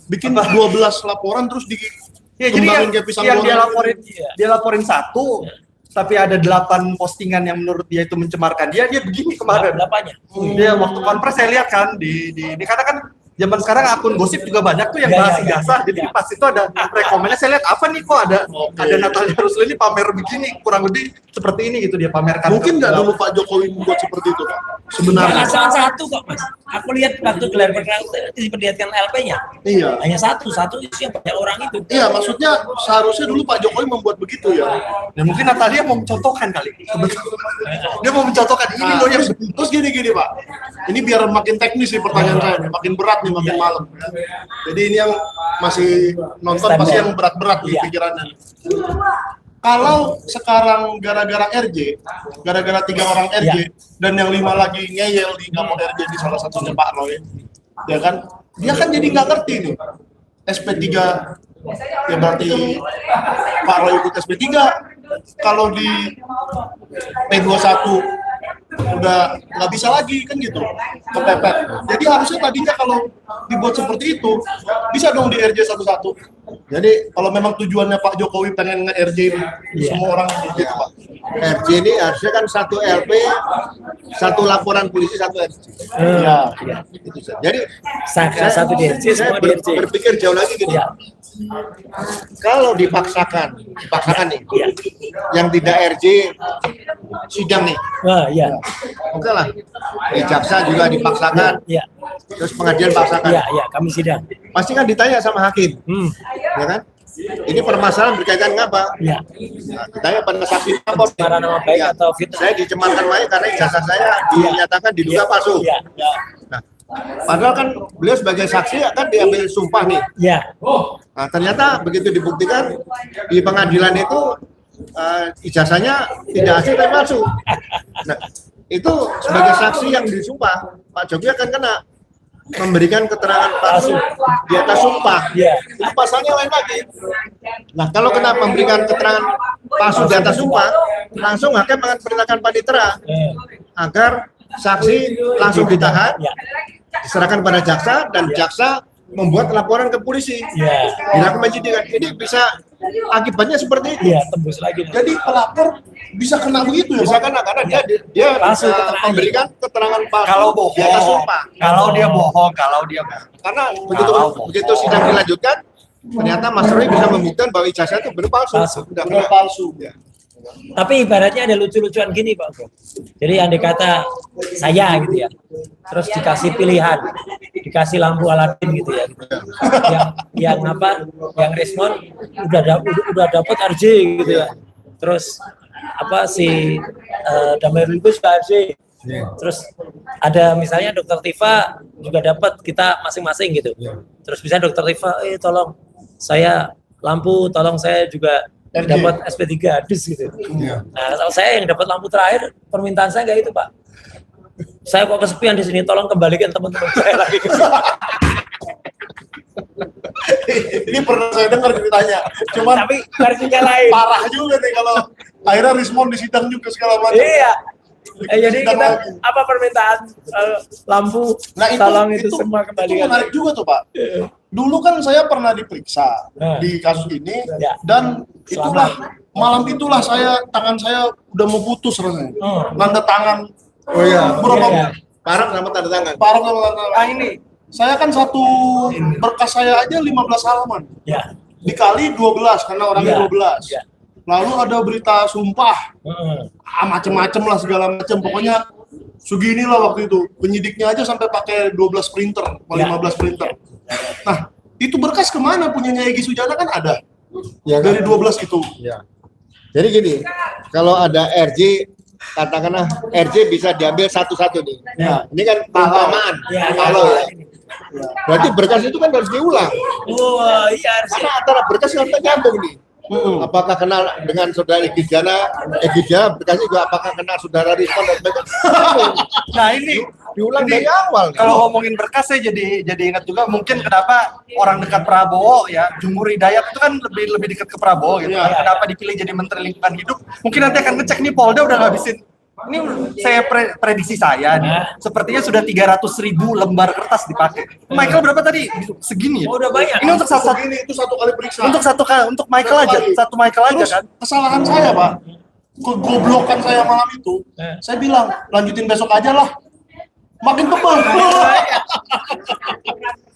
bikin 12 laporan terus di Ya, jadi kembangin kayak pisang yang dia goreng. laporin, Iya. dia laporin satu, tapi ada 8 postingan yang menurut dia itu mencemarkan dia begini kemarin. Berapanya? Dia waktu konferensi saya lihat kan di karena kan zaman sekarang akun gosip juga banyak tuh yang Iya, bahas iya, ijazah, iya. jadi pas itu ada rekomennya saya lihat apa nih kok ada Natalia Rusli ini pamer begini kurang lebih seperti ini gitu dia pamerkan. Mungkin nggak dulu Pak Jokowi membuat seperti itu Pak? Sebenarnya. Hanya salah satu kok Mas. Aku lihat waktu gelar perkara diperlihatkan LP-nya. Iya. Hanya satu itu yang banyak orang itu. Iya, maksudnya seharusnya dulu Pak Jokowi membuat begitu ya. Ya mungkin Natalia mau mencontohkan kali. Dia mau mencontohkan ini Nah, loh yang terus gini Pak, ini biar makin teknis nih pertanyaan saya nih, makin berat nih, makin malam. Jadi ini yang masih nonton Standar. pasti yang berat-berat nih Iya. pikirannya. Kalau sekarang gara-gara RJ, gara-gara 3 orang RJ, dan yang 5 lagi ngeyel di kampung RJ di salah satunya Pak Roy, ya kan? Dia kan jadi nggak ngerti nih. SP3, ya berarti Pak Roy ikut SP3. Kalau di P21 udah nggak bisa lagi kan gitu, kepepet. Jadi harusnya tadinya kalau dibuat seperti itu bisa dong di RJ satu-satu. Jadi kalau memang tujuannya Pak Jokowi pengen nge-RJ semua orang gitu Pak. RJ ini harusnya kan satu LP, satu laporan polisi, satu RJ. Ya. Itu saja. Jadi Satu DRJ, saya semua DRJ. berpikir jauh lagi gini. Ya. Kalau dipaksakan nih, yang tidak RJ sidang nih, Wah, ya. oke lah. Di jaksa juga dipaksakan, Ya. terus pengadilan paksakan. Ya, ya, kami sidang. Pasti kan ditanya sama hakim, ya kan? Ini permasalahan berkaitan dengan apa? Ya. Nah, ditanya pada saksi lapor. Pencemaran nama baik Ya, atau fitnah. saya dicemarkan baik karena ijazah saya dinyatakan diduga palsu. Ya. Nah, padahal kan beliau sebagai saksi akan diambil sumpah nih. Ya. Nah, ternyata begitu dibuktikan di pengadilan itu ijazahnya tidak asli tapi palsu. Nah, itu sebagai saksi yang disumpah, Pak Jokowi akan kena memberikan keterangan palsu di atas sumpah. Ya. Itu pasalnya lain lagi. Nah, kalau kena memberikan keterangan palsu di atas sumpah, langsung hakim akan perintahkan panitera agar saksi langsung ditahan, Ya. diserahkan pada jaksa dan jaksa membuat laporan ke polisi. Ya. Dilakukan penyidikan. Ini bisa akibatnya seperti itu. Ya, tembus lagi. Jadi pelapor bisa kena begitu ya, Bisa Pak? kena karena dia Palsu bisa keterangan. memberikan keterangan palsu Kalau di atas bohong, sumpah. kalau dia bohong, Karena begitu sidang dilanjutkan, ternyata Mas Roy bisa membuktikan bahwa ijazah itu benar palsu. Palsu. Udah Benar kena. palsu. Ya. Tapi ibaratnya ada lucu-lucuan gini, Pak Bro. Jadi andai kata saya gitu ya, terus dikasih pilihan, dikasih lampu Aladin gitu ya, yang apa, yang respon udah dapat RJ gitu ya, terus apa si Damerul itu juga RJ, terus ada misalnya Dokter Tifa juga dapat, kita masing-masing gitu, terus bisa Dokter Tifa, tolong saya lampu, tolong saya juga dapat SP3 dus gitu. Nah, kalau saya yang dapat lampu terakhir, permintaan saya nggak itu, Pak. Saya kok kesepian di sini, tolong kembalikan teman-teman saya lagi ke sini. Ini pernah saya dengar ceritanya. Cuman Tapi versinya lain. parah juga nih kalau akhirnya respon di sidang juga segala macam. Iya. Jadi Sidang kita lagi. apa permintaan lampu, Nah, tolong itu semua itu kembalikan. menarik juga tuh, Pak. Dulu kan saya pernah diperiksa Nah. di kasus ini Ya. dan itulah malam itulah tangan saya udah mau putus rasanya. Tanda tangan. Oh iya. Berapa Iya. Parah sama tanda tangan. parah sama tanda tangan. ini Saya kan satu berkas saya aja 15 halaman. Ya. Dikali 12 karena orangnya Iya. 12. Iya. Lalu ada berita sumpah, Heeh. macem-macem lah segala macem. Pokoknya segini lah waktu itu. Penyidiknya aja sampai pakai 12 printer, atau Ya. 15 printer. Nah, itu berkas kemana? Punyanya Egy Sujana kan ada. Ya, kan? Dari 12 itu. Ya. Jadi gini, kalau ada RJ, katakanlah RJ bisa diambil satu-satu nih. Ya. Ini kan perumpamaan. Ya, Kalau ya. berarti berkas itu kan harus diulang. Oh, iya harus. Karena antara berkas yang kita nyambung nih. Apakah kenal dengan saudara Egy Sujana, berkasnya juga apakah kenal saudara Rizwan dan sebagainya. nah ini Diulang dari awal. kalau ngomongin berkas saya jadi ingat juga mungkin kenapa orang dekat Prabowo ya, Jumhur Hidayat itu kan lebih dekat ke Prabowo gitu. Iya. Kenapa dipilih jadi Menteri Lingkungan Hidup? Mungkin nanti akan ngecek nih Polda udah ngabisin. Ini saya prediksi saya nih, sepertinya sudah 300.000 lembar kertas dipakai. Michael berapa tadi? Segini ya? Oh, udah banyak. Ini untuk satu Segini itu satu kali periksa. untuk Michael aja, satu Michael aja Terus kan. kesalahan saya, Pak. Kegoblokan saya malam itu. Saya bilang, lanjutin besok aja lah. Makin tebal.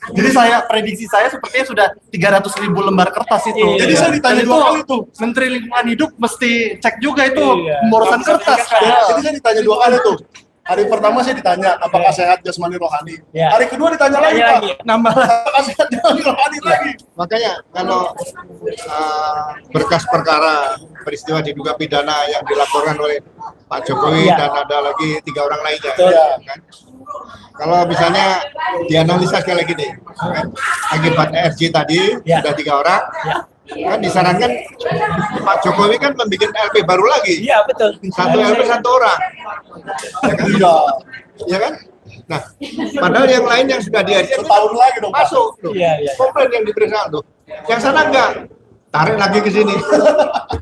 Jadi prediksi saya sepertinya sudah 300.000 lembar kertas itu. Iya. Jadi saya ditanya Dan dua kali tuh. Menteri Lingkungan Hidup mesti cek juga itu Iya. pemborosan kertas. Jadi saya ditanya dua kali tuh. Hari pertama saya ditanya apakah sehat jasmani rohani. Ya. Hari kedua ditanya lagi, Tanya Pak. lagi. Nambah Apakah sehat jasmani rohani lagi. Makanya kalau berkas perkara peristiwa diduga pidana yang dilaporkan oleh Pak Jokowi Ya. dan ada lagi 3 orang lainnya, Betul. kan? Kalau misalnya dianalisa sekali lagi nih, kan? Akibat RJ tadi Ya. sudah 3 orang, Ya. kan disarankan Pak Jokowi kan membuat LP baru lagi, Iya, betul. satu LP 1 orang, Iya. ya kan? Nah, padahal yang lain yang sudah di RJ Setahun lagi dong, Pak. masuk tuh, Iya, iya. komplain yang diperiksa tuh, yang sana enggak, tarik lagi ke sini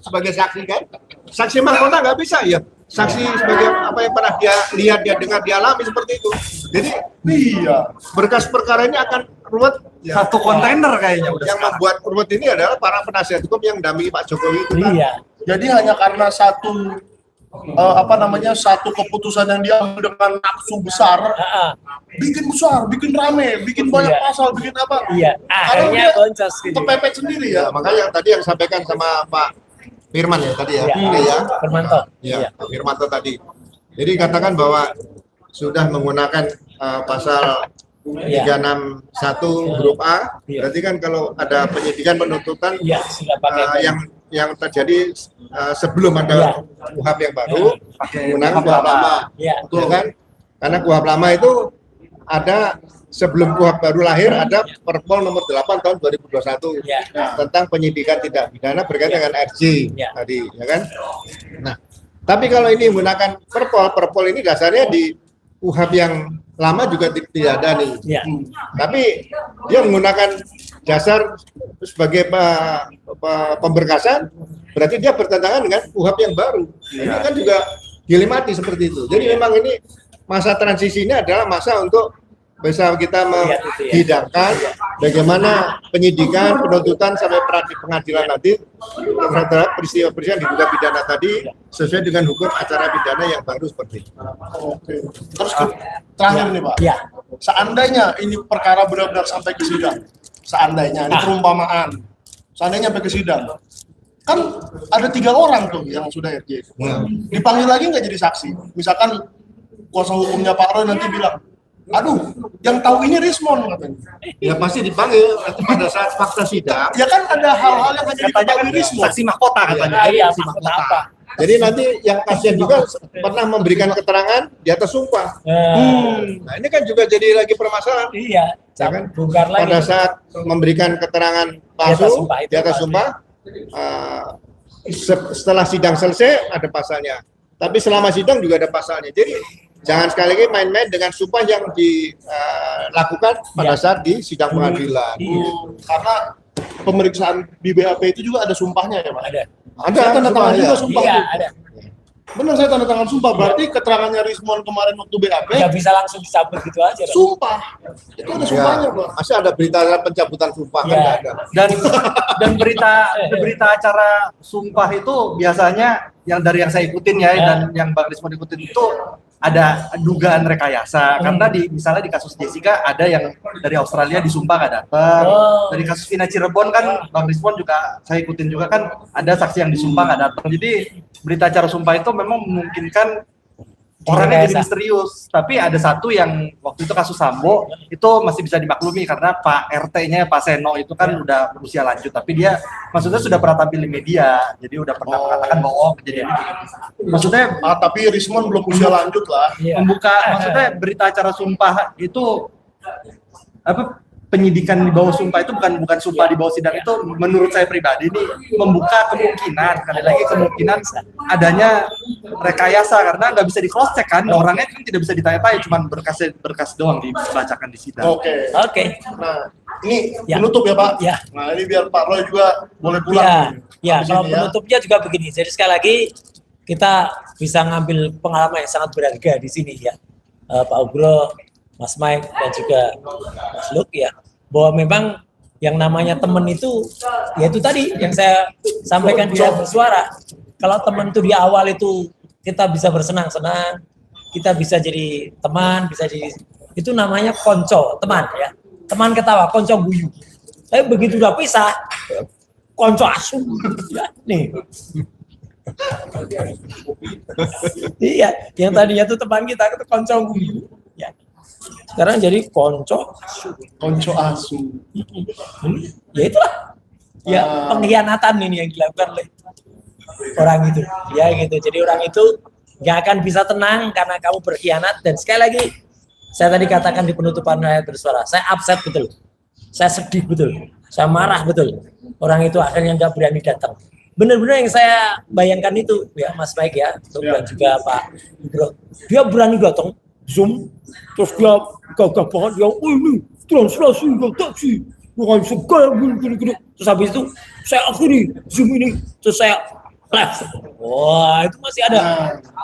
sebagai saksi kan? Saksi mahkota nggak bisa ya. Saksi sebagai apa yang pernah dia lihat, dia dengar, dia alami seperti itu. Jadi Iya. berkas perkara ini akan ruwet. Ya. satu kontainer kayaknya udah Yang sekarang. membuat ruwet ini adalah para penasihat hukum yang mendampingi Pak Jokowi itu kan. Iya. Jadi hanya karena satu satu keputusan yang diambil dengan nafsu besar, bikin besar, bikin rame, bikin banyak pasal, bikin apa? Iya. Akhirnya boncos gitu. Kepepet sendiri ya. Makanya yang tadi yang sampaikan sama Pak Firman ya tadi ya, Firmanto. Ya, Pak Firmanto tadi. Jadi katakan bahwa sudah menggunakan pasal 361 huruf A, berarti kan kalau ada penyidikan penuntutan sudah pakai yang terjadi sebelum ada KUHP yang baru, menggunakan KUHP lama, betul kan? Karena KUHP lama itu ada sebelum KUHP baru lahir, ada Perpol nomor 8 tahun 2021 tentang penyidikan tindak pidana berkaitan dengan RJ tadi, ya kan? Nah, tapi kalau ini menggunakan Perpol ini dasarnya di KUHP yang lama juga tidak ada nih. Tapi dia menggunakan dasar sebagai pemberkasan, berarti dia bertentangan dengan KUHP yang baru. Ini kan juga dilemati seperti itu. Jadi memang ini masa transisi ini adalah masa untuk bisa kita menghidangkan bagaimana penyidikan, penuntutan sampai pengadilan nanti terhadap peristiwa-peristiwa yang diduga pidana tadi sesuai dengan hukum acara pidana yang baru seperti itu. Oke. Terus terakhir nih Pak, seandainya ini perkara benar-benar sampai ke sidang, seandainya ini perumpamaan, seandainya sampai ke sidang, kan ada 3 orang tuh yang sudah RJ, dipanggil lagi nggak jadi saksi? Misalkan kuasa hukumnya Pak Roy nanti bilang, aduh, yang tahu ini Rismon katanya. Ya pasti dipanggil pada saat fakta sidang. Ya kan ada hal-hal yang hanya dipanggil Rismon. Saksi mahkota katanya. Saksi mahkota apa? Jadi nanti yang kasihan juga pernah memberikan keterangan di atas sumpah. Nah ini kan juga jadi lagi permasalahan. Iya. Jangan bongkar lagi. Pada saat memberikan keterangan palsu di atas sumpah, setelah sidang selesai ada pasalnya. Tapi selama sidang juga ada pasalnya. Jadi jangan sekali lagi main-main dengan sumpah yang dilakukan pada saat di sidang pengadilan. Karena pemeriksaan di BAP itu juga ada sumpahnya ya Pak? Ada. Saya tanda tangan juga sumpah. Iya, ada. Benar, saya tanda tangan sumpah. Berarti keterangannya Rismon kemarin waktu BAP nggak bisa langsung dicabut gitu aja. Sumpah. Itu ada sumpahnya Pak. Masih ada berita pencabutan sumpah kan nggak ada. Dan berita acara sumpah itu biasanya yang dari yang saya ikutin dan yang Bang Rismon ikutin itu ada dugaan rekayasa karena misalnya di kasus Jessica ada yang dari Australia disumpah nggak datang. Dari kasus Vina Cirebon kan Bang Rismon juga saya ikutin juga kan ada saksi yang disumpah nggak datang. Jadi berita acara sumpah itu memang memungkinkan orangnya jadi misterius, tapi ada satu yang waktu itu kasus Sambo itu masih bisa dimaklumi karena Pak RT-nya Pak Seno itu kan udah berusia lanjut, tapi dia maksudnya sudah pernah tampil di media, jadi udah pernah mengatakan bahwa kejadian ini. Maksudnya, tapi Rismon belum usia lanjut lah. Membuka, maksudnya berita acara sumpah itu penyidikan di bawah sumpah itu bukan sumpah di bawah sidang itu menurut saya pribadi ini membuka kemungkinan adanya rekayasa karena nggak bisa di cross check kan orangnya kan tidak bisa ditanya-tanya cuma berkas doang dibacakan di sidang. Oke. Nah ini penutup ya Pak. Nah ini biar Pak Roy juga boleh pulang. Kalau penutupnya juga begini. Jadi sekali lagi kita bisa ngambil pengalaman yang sangat berharga di sini ya, Pak Ugro, Mas Mike dan juga Mas Luk ya, bahwa memang yang namanya teman itu ya itu tadi yang saya sampaikan di bersuara. Kalau teman itu di awal itu kita bisa bersenang-senang, kita bisa jadi teman, bisa jadi itu namanya konco, teman ya. Teman ketawa, konco guyu. Tapi begitu udah pisah, konco asu. Ya, nih. Iya, yang tadinya tuh teman kita itu konco guyu. Ya. Sekarang jadi konco asu. Ya itulah. Ya pengkhianatan ini yang dilakukan oleh orang itu. Ya gitu. Jadi orang itu nggak akan bisa tenang karena kamu berkhianat. Dan sekali lagi saya tadi katakan di penutupan saya bersuara, saya upset betul. Saya sedih betul. Saya marah betul. Orang itu akhirnya nggak berani datang. Benar-benar yang saya bayangkan itu ya Mas Mike ya, dan juga Pak Bro. Dia berani datang Zoom, terus dia gagah banget, dia ini translasi redaksi, bukan segala gini. Terus habis itu saya akhiri Zoom ini, terus saya live. Wah itu masih ada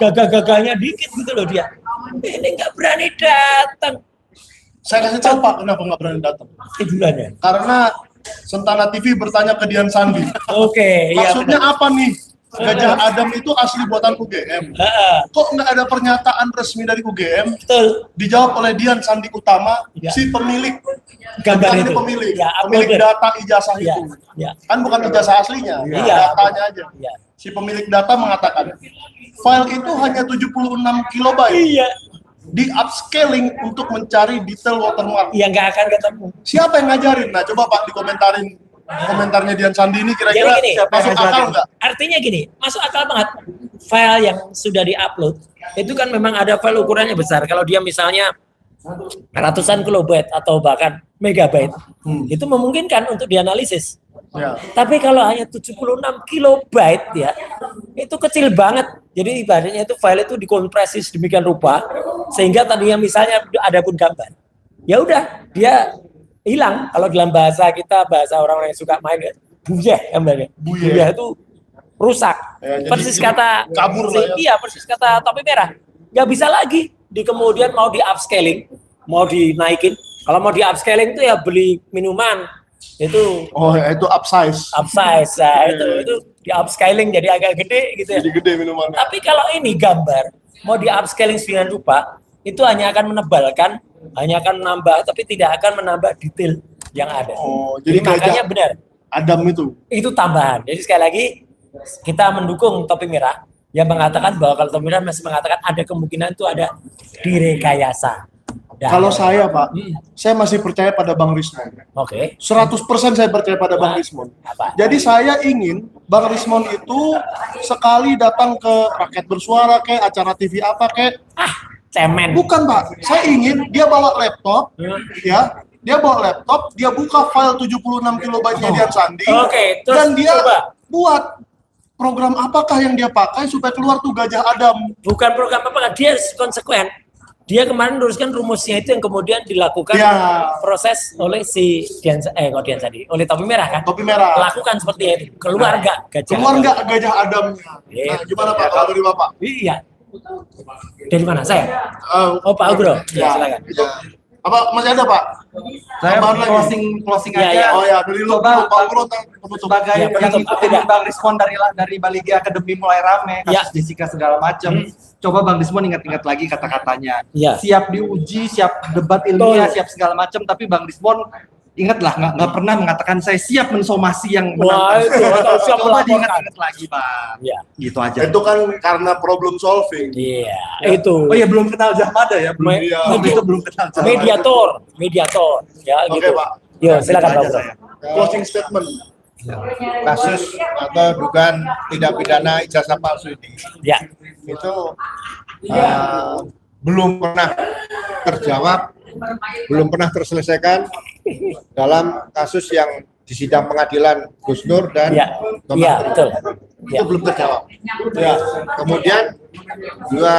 gagah-gagahnya dikit gitu loh dia. Ini nggak berani datang. Saya kasih tahu Pak kenapa nggak berani datang. Tidurannya. Karena Sentana TV bertanya ke Dian Sandi. Oke. Maksudnya apa nih? Gajah Adam itu asli buatan UGM. Kok nggak ada pernyataan resmi dari UGM? Betul. Dijawab oleh Dian Sandi Utama, si pemilik Gambar ini itu. pemilik, Ya, pemilik uploader. data ijazah Ya, itu. ya. Kan bukan ijazah aslinya, Iya. datanya aja. Ya. Si pemilik data mengatakan, file itu hanya 76 kilobyte. Iya. Di upscaling untuk mencari detail watermark. Yang nggak akan ketemu. Siapa yang ngajarin? Nah, coba Pak dikomentarin komentarnya Dian Sandi ini kira-kira Jadi gini, masuk akal nggak? Artinya gini, masuk akal banget. File yang sudah diupload itu kan memang ada file ukurannya besar. Kalau dia misalnya ratusan kilobyte atau bahkan megabyte, itu memungkinkan untuk dianalisis. Ya. Tapi kalau hanya 76 kilobyte ya, itu kecil banget. Jadi ibaratnya itu file itu dikompresi sedemikian rupa sehingga tadinya misalnya ada pun gambar. Ya udah, dia hilang. Kalau dalam bahasa kita, bahasa orang-orang yang suka main, buyeh gambarnya. Buyeh itu rusak. Ya, jadi Persis kata kabur lah ya. Iya, persis kata topi merah. Nggak bisa lagi di kemudian mau di upscaling, mau dinaikin. Kalau mau di upscaling itu ya beli minuman. Itu Oh, itu upsize. upsize, nah, itu di upscaling jadi agak gede gitu ya. Jadi gede minumannya. Tapi kalau ini gambar mau di upscaling sedemikian rupa, itu hanya akan menebalkan, hanya akan menambah, tapi tidak akan menambah detail yang ada. Oh, Jadi jadi makanya gajah benar, Adam itu. tambahan. Jadi sekali lagi kita mendukung topi merah yang mengatakan bahwa kalau topi merah masih mengatakan ada kemungkinan itu ada direkayasa. Dan- Kalau saya, Pak, saya masih percaya pada Bang Rismon. Oke. 100% saya percaya pada Bang Rismon. Apa? Jadi saya ingin Bang Rismon itu sekali datang ke Rakyat Bersuara kayak acara TV apa kayak Cemen. bukan, Pak. Saya ingin dia bawa laptop, ya. Dia bawa laptop, dia buka file 76 kilobyte-nya Dian Sandi. Oke, terus dan dia coba. buat program apakah yang dia pakai supaya keluar tuh Gajah Adam. Bukan program apa, dia konsekuen. Dia kemarin meneruskan rumusnya itu yang kemudian dilakukan Ya. proses oleh si Dian tadi, oleh topi merah kan? Topi merah. Lakukan seperti itu. Keluar nggak gajah? Keluar nggak Gajah Adamnya? Iya. Nah, gimana Pak kalau dari Bapak? Iya. Dari mana saya? Oh, Pak Agro. Ya, silakan. Itu apa masih ada Pak? Saya Tambahan lagi? closing Ya, aja. ya. Oh ya, dari lu Coba Pak Agro penutup. sebagai Ya, yang penutup. ngikutin Ada. Bang Rismon dari Bali Academy mulai rame, Ya. kasus Jessica segala macam. Coba Bang Rismon ingat-ingat lagi kata-katanya. Ya. Siap diuji, siap debat ilmiah, Betul. siap segala macam. Tapi Bang Rismon ingatlah nggak pernah mengatakan saya siap mensomasi yang Wah, menantang. itu atau siap Coba melaporkan. diingat-ingat lagi Bang. Iya. Gitu aja. Itu kan karena problem solving. Iya, itu. Oh iya belum kenal Jahmada ya, belum. Me- Waktu itu belum kenal Jahmada. mediator. Ya, Oke, gitu. Pak. Yo, silakan Gitu Pak aja Agro. saya. Closing statement. Kasus atau dugaan tindak pidana ijazah palsu ini Ya. itu belum pernah terjawab, belum pernah terselesaikan dalam kasus yang di sidang pengadilan Gus Nur dan Ya. Bapak Iya, Tri. betul. Itu Ya. belum terjawab. Ya. Kemudian juga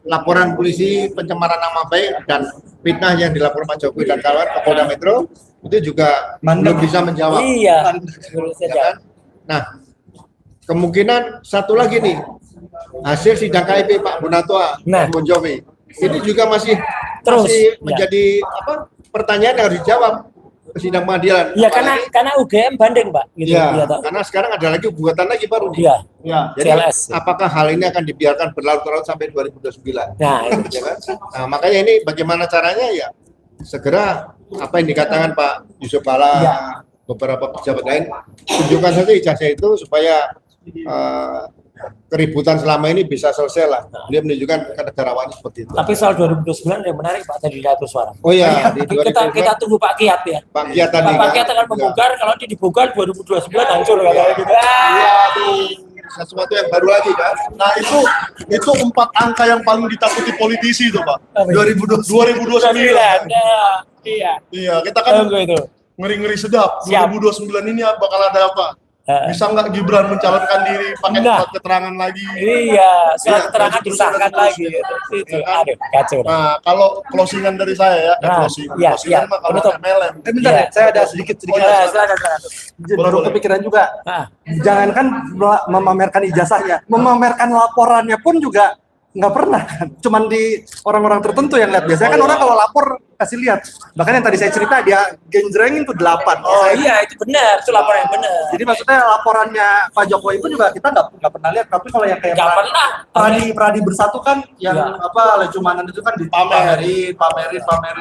laporan polisi pencemaran nama baik dan fitnah yang dilaporkan Pak Jokowi dan kawan ke Polda Metro itu juga belum bisa menjawab. Iya. Ya kan? Nah, kemungkinan satu lagi nih, hasil sidang KIP Pak Bonatoa, Nah. Bon Jovi, ini juga masih Terus, ya. menjadi pertanyaan yang harus dijawab ke sidang pengadilan. Iya, Apalagi- karena UGM banding, Pak. Gitu. Iya, Iya, toh. karena sekarang ada lagi gugatan lagi baru. Iya. Ya. Jadi CLS. apakah hal ini akan dibiarkan berlarut-larut sampai 2029? Nah, itu. Ya kan? Nah, makanya ini bagaimana caranya ya segera apa yang dikatakan Pak Yusuf Kala, Ya. beberapa pejabat lain, tunjukkan saja ijazah itu supaya keributan selama ini bisa selesai lah. Dia menunjukkan kenegarawanan seperti itu. Tapi soal 2029 yang menarik Pak tadi satu suara. Oh iya, di Kita 2029 tunggu Pak Kiat ya. Pak Kiat tadi Pak Kiat akan membongkar, kalau dia dibongkar 2029 hancur katanya gitu. Iya, sesuatu yang baru lagi kan. Nah, itu 4 angka yang paling ditakuti politisi itu, Pak. Apa itu? 2029. Nah, iya. Iya, kita kan Tunggu itu. ngeri-ngeri sedap. Siap. 2029 ini bakal ada apa? Bisa nggak Gibran mencalonkan diri pakai Nah. surat keterangan lagi? Iya, surat Iya, keterangan terus disahkan terus. lagi. Itu, aduh, kacau. Nah, kalau closingan dari saya ya, Nah, iya, closingan iya. mah kalau Penutup. MLM. Bentar Iya. ya, saya ada sedikit. Ya, silakan. Baru Boleh. kepikiran juga. Ah, Jangankan memamerkan ijazahnya, memamerkan laporannya pun juga nggak pernah kan. Cuman di orang-orang tertentu yang lihat. Biasanya kan orang kalau lapor kasih lihat. Bahkan yang tadi saya cerita dia genjrengin tuh 8. Oh iya, itu benar, itu laporan yang benar. Jadi maksudnya laporannya Pak Jokowi itu juga kita nggak pernah lihat. Tapi kalau yang kayak Pradi Bersatu kan yang Lecumanan itu kan dipamerin.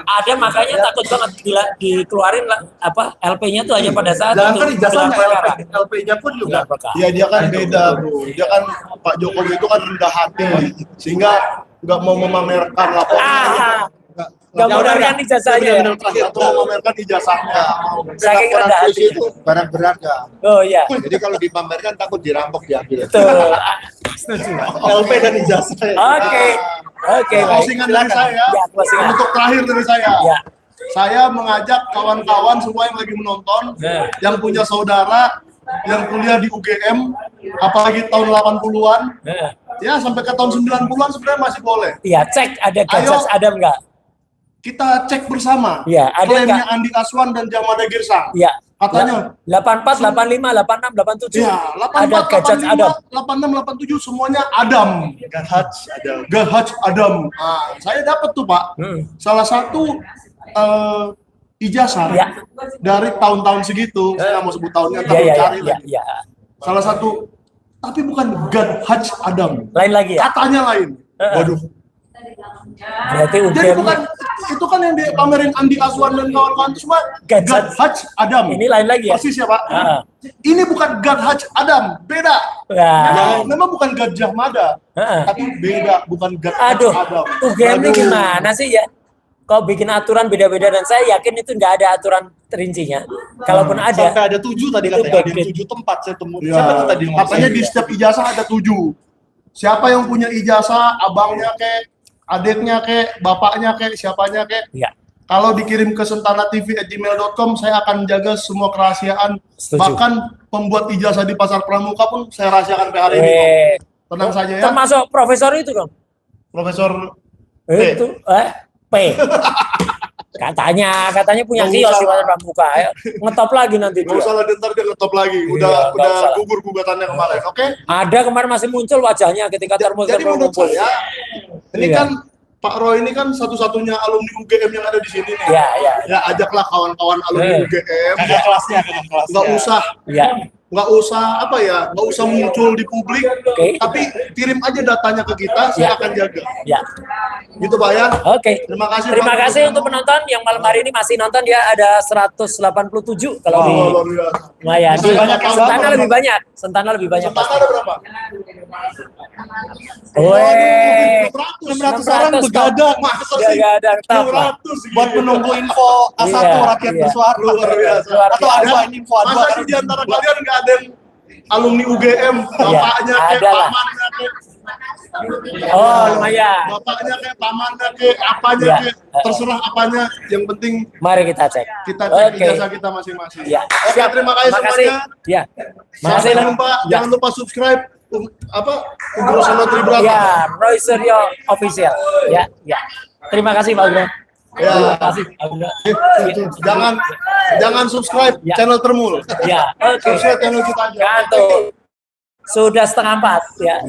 Ada makanya takut banget dikeluarin LP-nya tuh hanya pada saat dan kan itu. ijazahnya LP-nya pun juga. Ya dia kan beda bro, dia kan Pak Jokowi itu kan rendah hati sehingga nggak mau memamerkan laporan. Nggak memamerkan ijazahnya. Atau memamerkan ijazahnya. Saking rendah hati. itu barang berharga. Oh iya. Jadi kalau dipamerkan takut dirampok diambil. Betul. LP dan ijazah. Oke. Closingan dari saya, untuk terakhir dari saya. Ya. Saya mengajak kawan-kawan semua yang lagi menonton, yang punya saudara yang kuliah di UGM, apalagi tahun 80-an, ya sampai ke tahun 90-an sebenarnya masih boleh. Iya, cek ada Gajah Adam nggak? Kita cek bersama. Iya, ada klaimnya nggak? Andi Aswan dan Jamada Girsang. Iya. Katanya 84, 85, 86, 87. ya, Ada 84, Gajah 85, Adam. 86, 87 semuanya Adam. Gahaj Adam. Nah, saya dapat tuh Pak. Salah satu ijazah dari tahun-tahun segitu, saya nggak mau sebut tahunnya, tapi cari lagi. Salah satu, tapi bukan Gahaj Adam. Lain lagi ya? Katanya lain. Waduh. Berarti Jadi bukan itu kan yang dipamerin Andi Aswan dan kawan-kawan itu semua Gahaj Adam. Ini lain lagi ya? Persis ya Pak. Ini bukan Gahaj Adam, beda. Memang bukan Gajah Mada, tapi beda, bukan Gahaj Adam. UGM ini gimana sih ya? Kau bikin aturan beda-beda dan saya yakin itu nggak ada aturan rincinya. Kalaupun ada. Sampai ada 7 tadi katanya, ada 7 tempat saya temu. Siapa tuh tadi? Katanya di setiap ijazah ada 7. Siapa yang punya ijazah, abangnya kek, adiknya kek, bapaknya kek, siapanya kek. Ya. Kalau dikirim ke sentanatv@gmail.com, saya akan jaga semua kerahasiaan. Bahkan pembuat ijazah di Pasar Pramuka pun saya rahasiakan sampai hari ini. Tenang saja ya. Termasuk profesor itu dong. Profesor Itu P. Katanya punya kios di Pasar Pramuka. Ngetop lagi nanti Nggak dia. usah lah, ntar dia ngetop lagi. Udah gugur gugatannya kemarin, oke? Ada kemarin masih muncul wajahnya ketika Jadi menurut saya, ini kan Pak Roy ini kan satu-satunya alumni UGM yang ada di sini nih. Ya ajaklah kawan-kawan alumni UGM. Kakak kelasnya. Nggak usah muncul di publik, tapi kirim aja datanya ke kita, saya akan jaga. Gitu Pak ya. Oke. Terima kasih untuk penonton yang malam hari ini masih nonton, dia ada 187 kalau di lumayan. Sentana lebih banyak. Sentana ada berapa? Weh, 600 orang begadang. Begadang. Buat menunggu info A1 rakyat bersuara. Luar biasa. Atau A2 info A2. Masa di antara kalian nggak ada yang alumni UGM, bapaknya kayak pamannya kayak lumayan. bapaknya kayak pamannya kayak apanya kayak terserah apanya, yang penting Mari kita cek. kita cek ijazah kita masing-masing. Oke, terima kasih semuanya. Makasih. Jangan lupa subscribe Ugro Sono Tribrata. Roy Suryo Official. Terima kasih Pak Ugro. Terima kasih. Jangan subscribe channel Termul. Subscribe channel kita aja. Sudah 3:30 ya.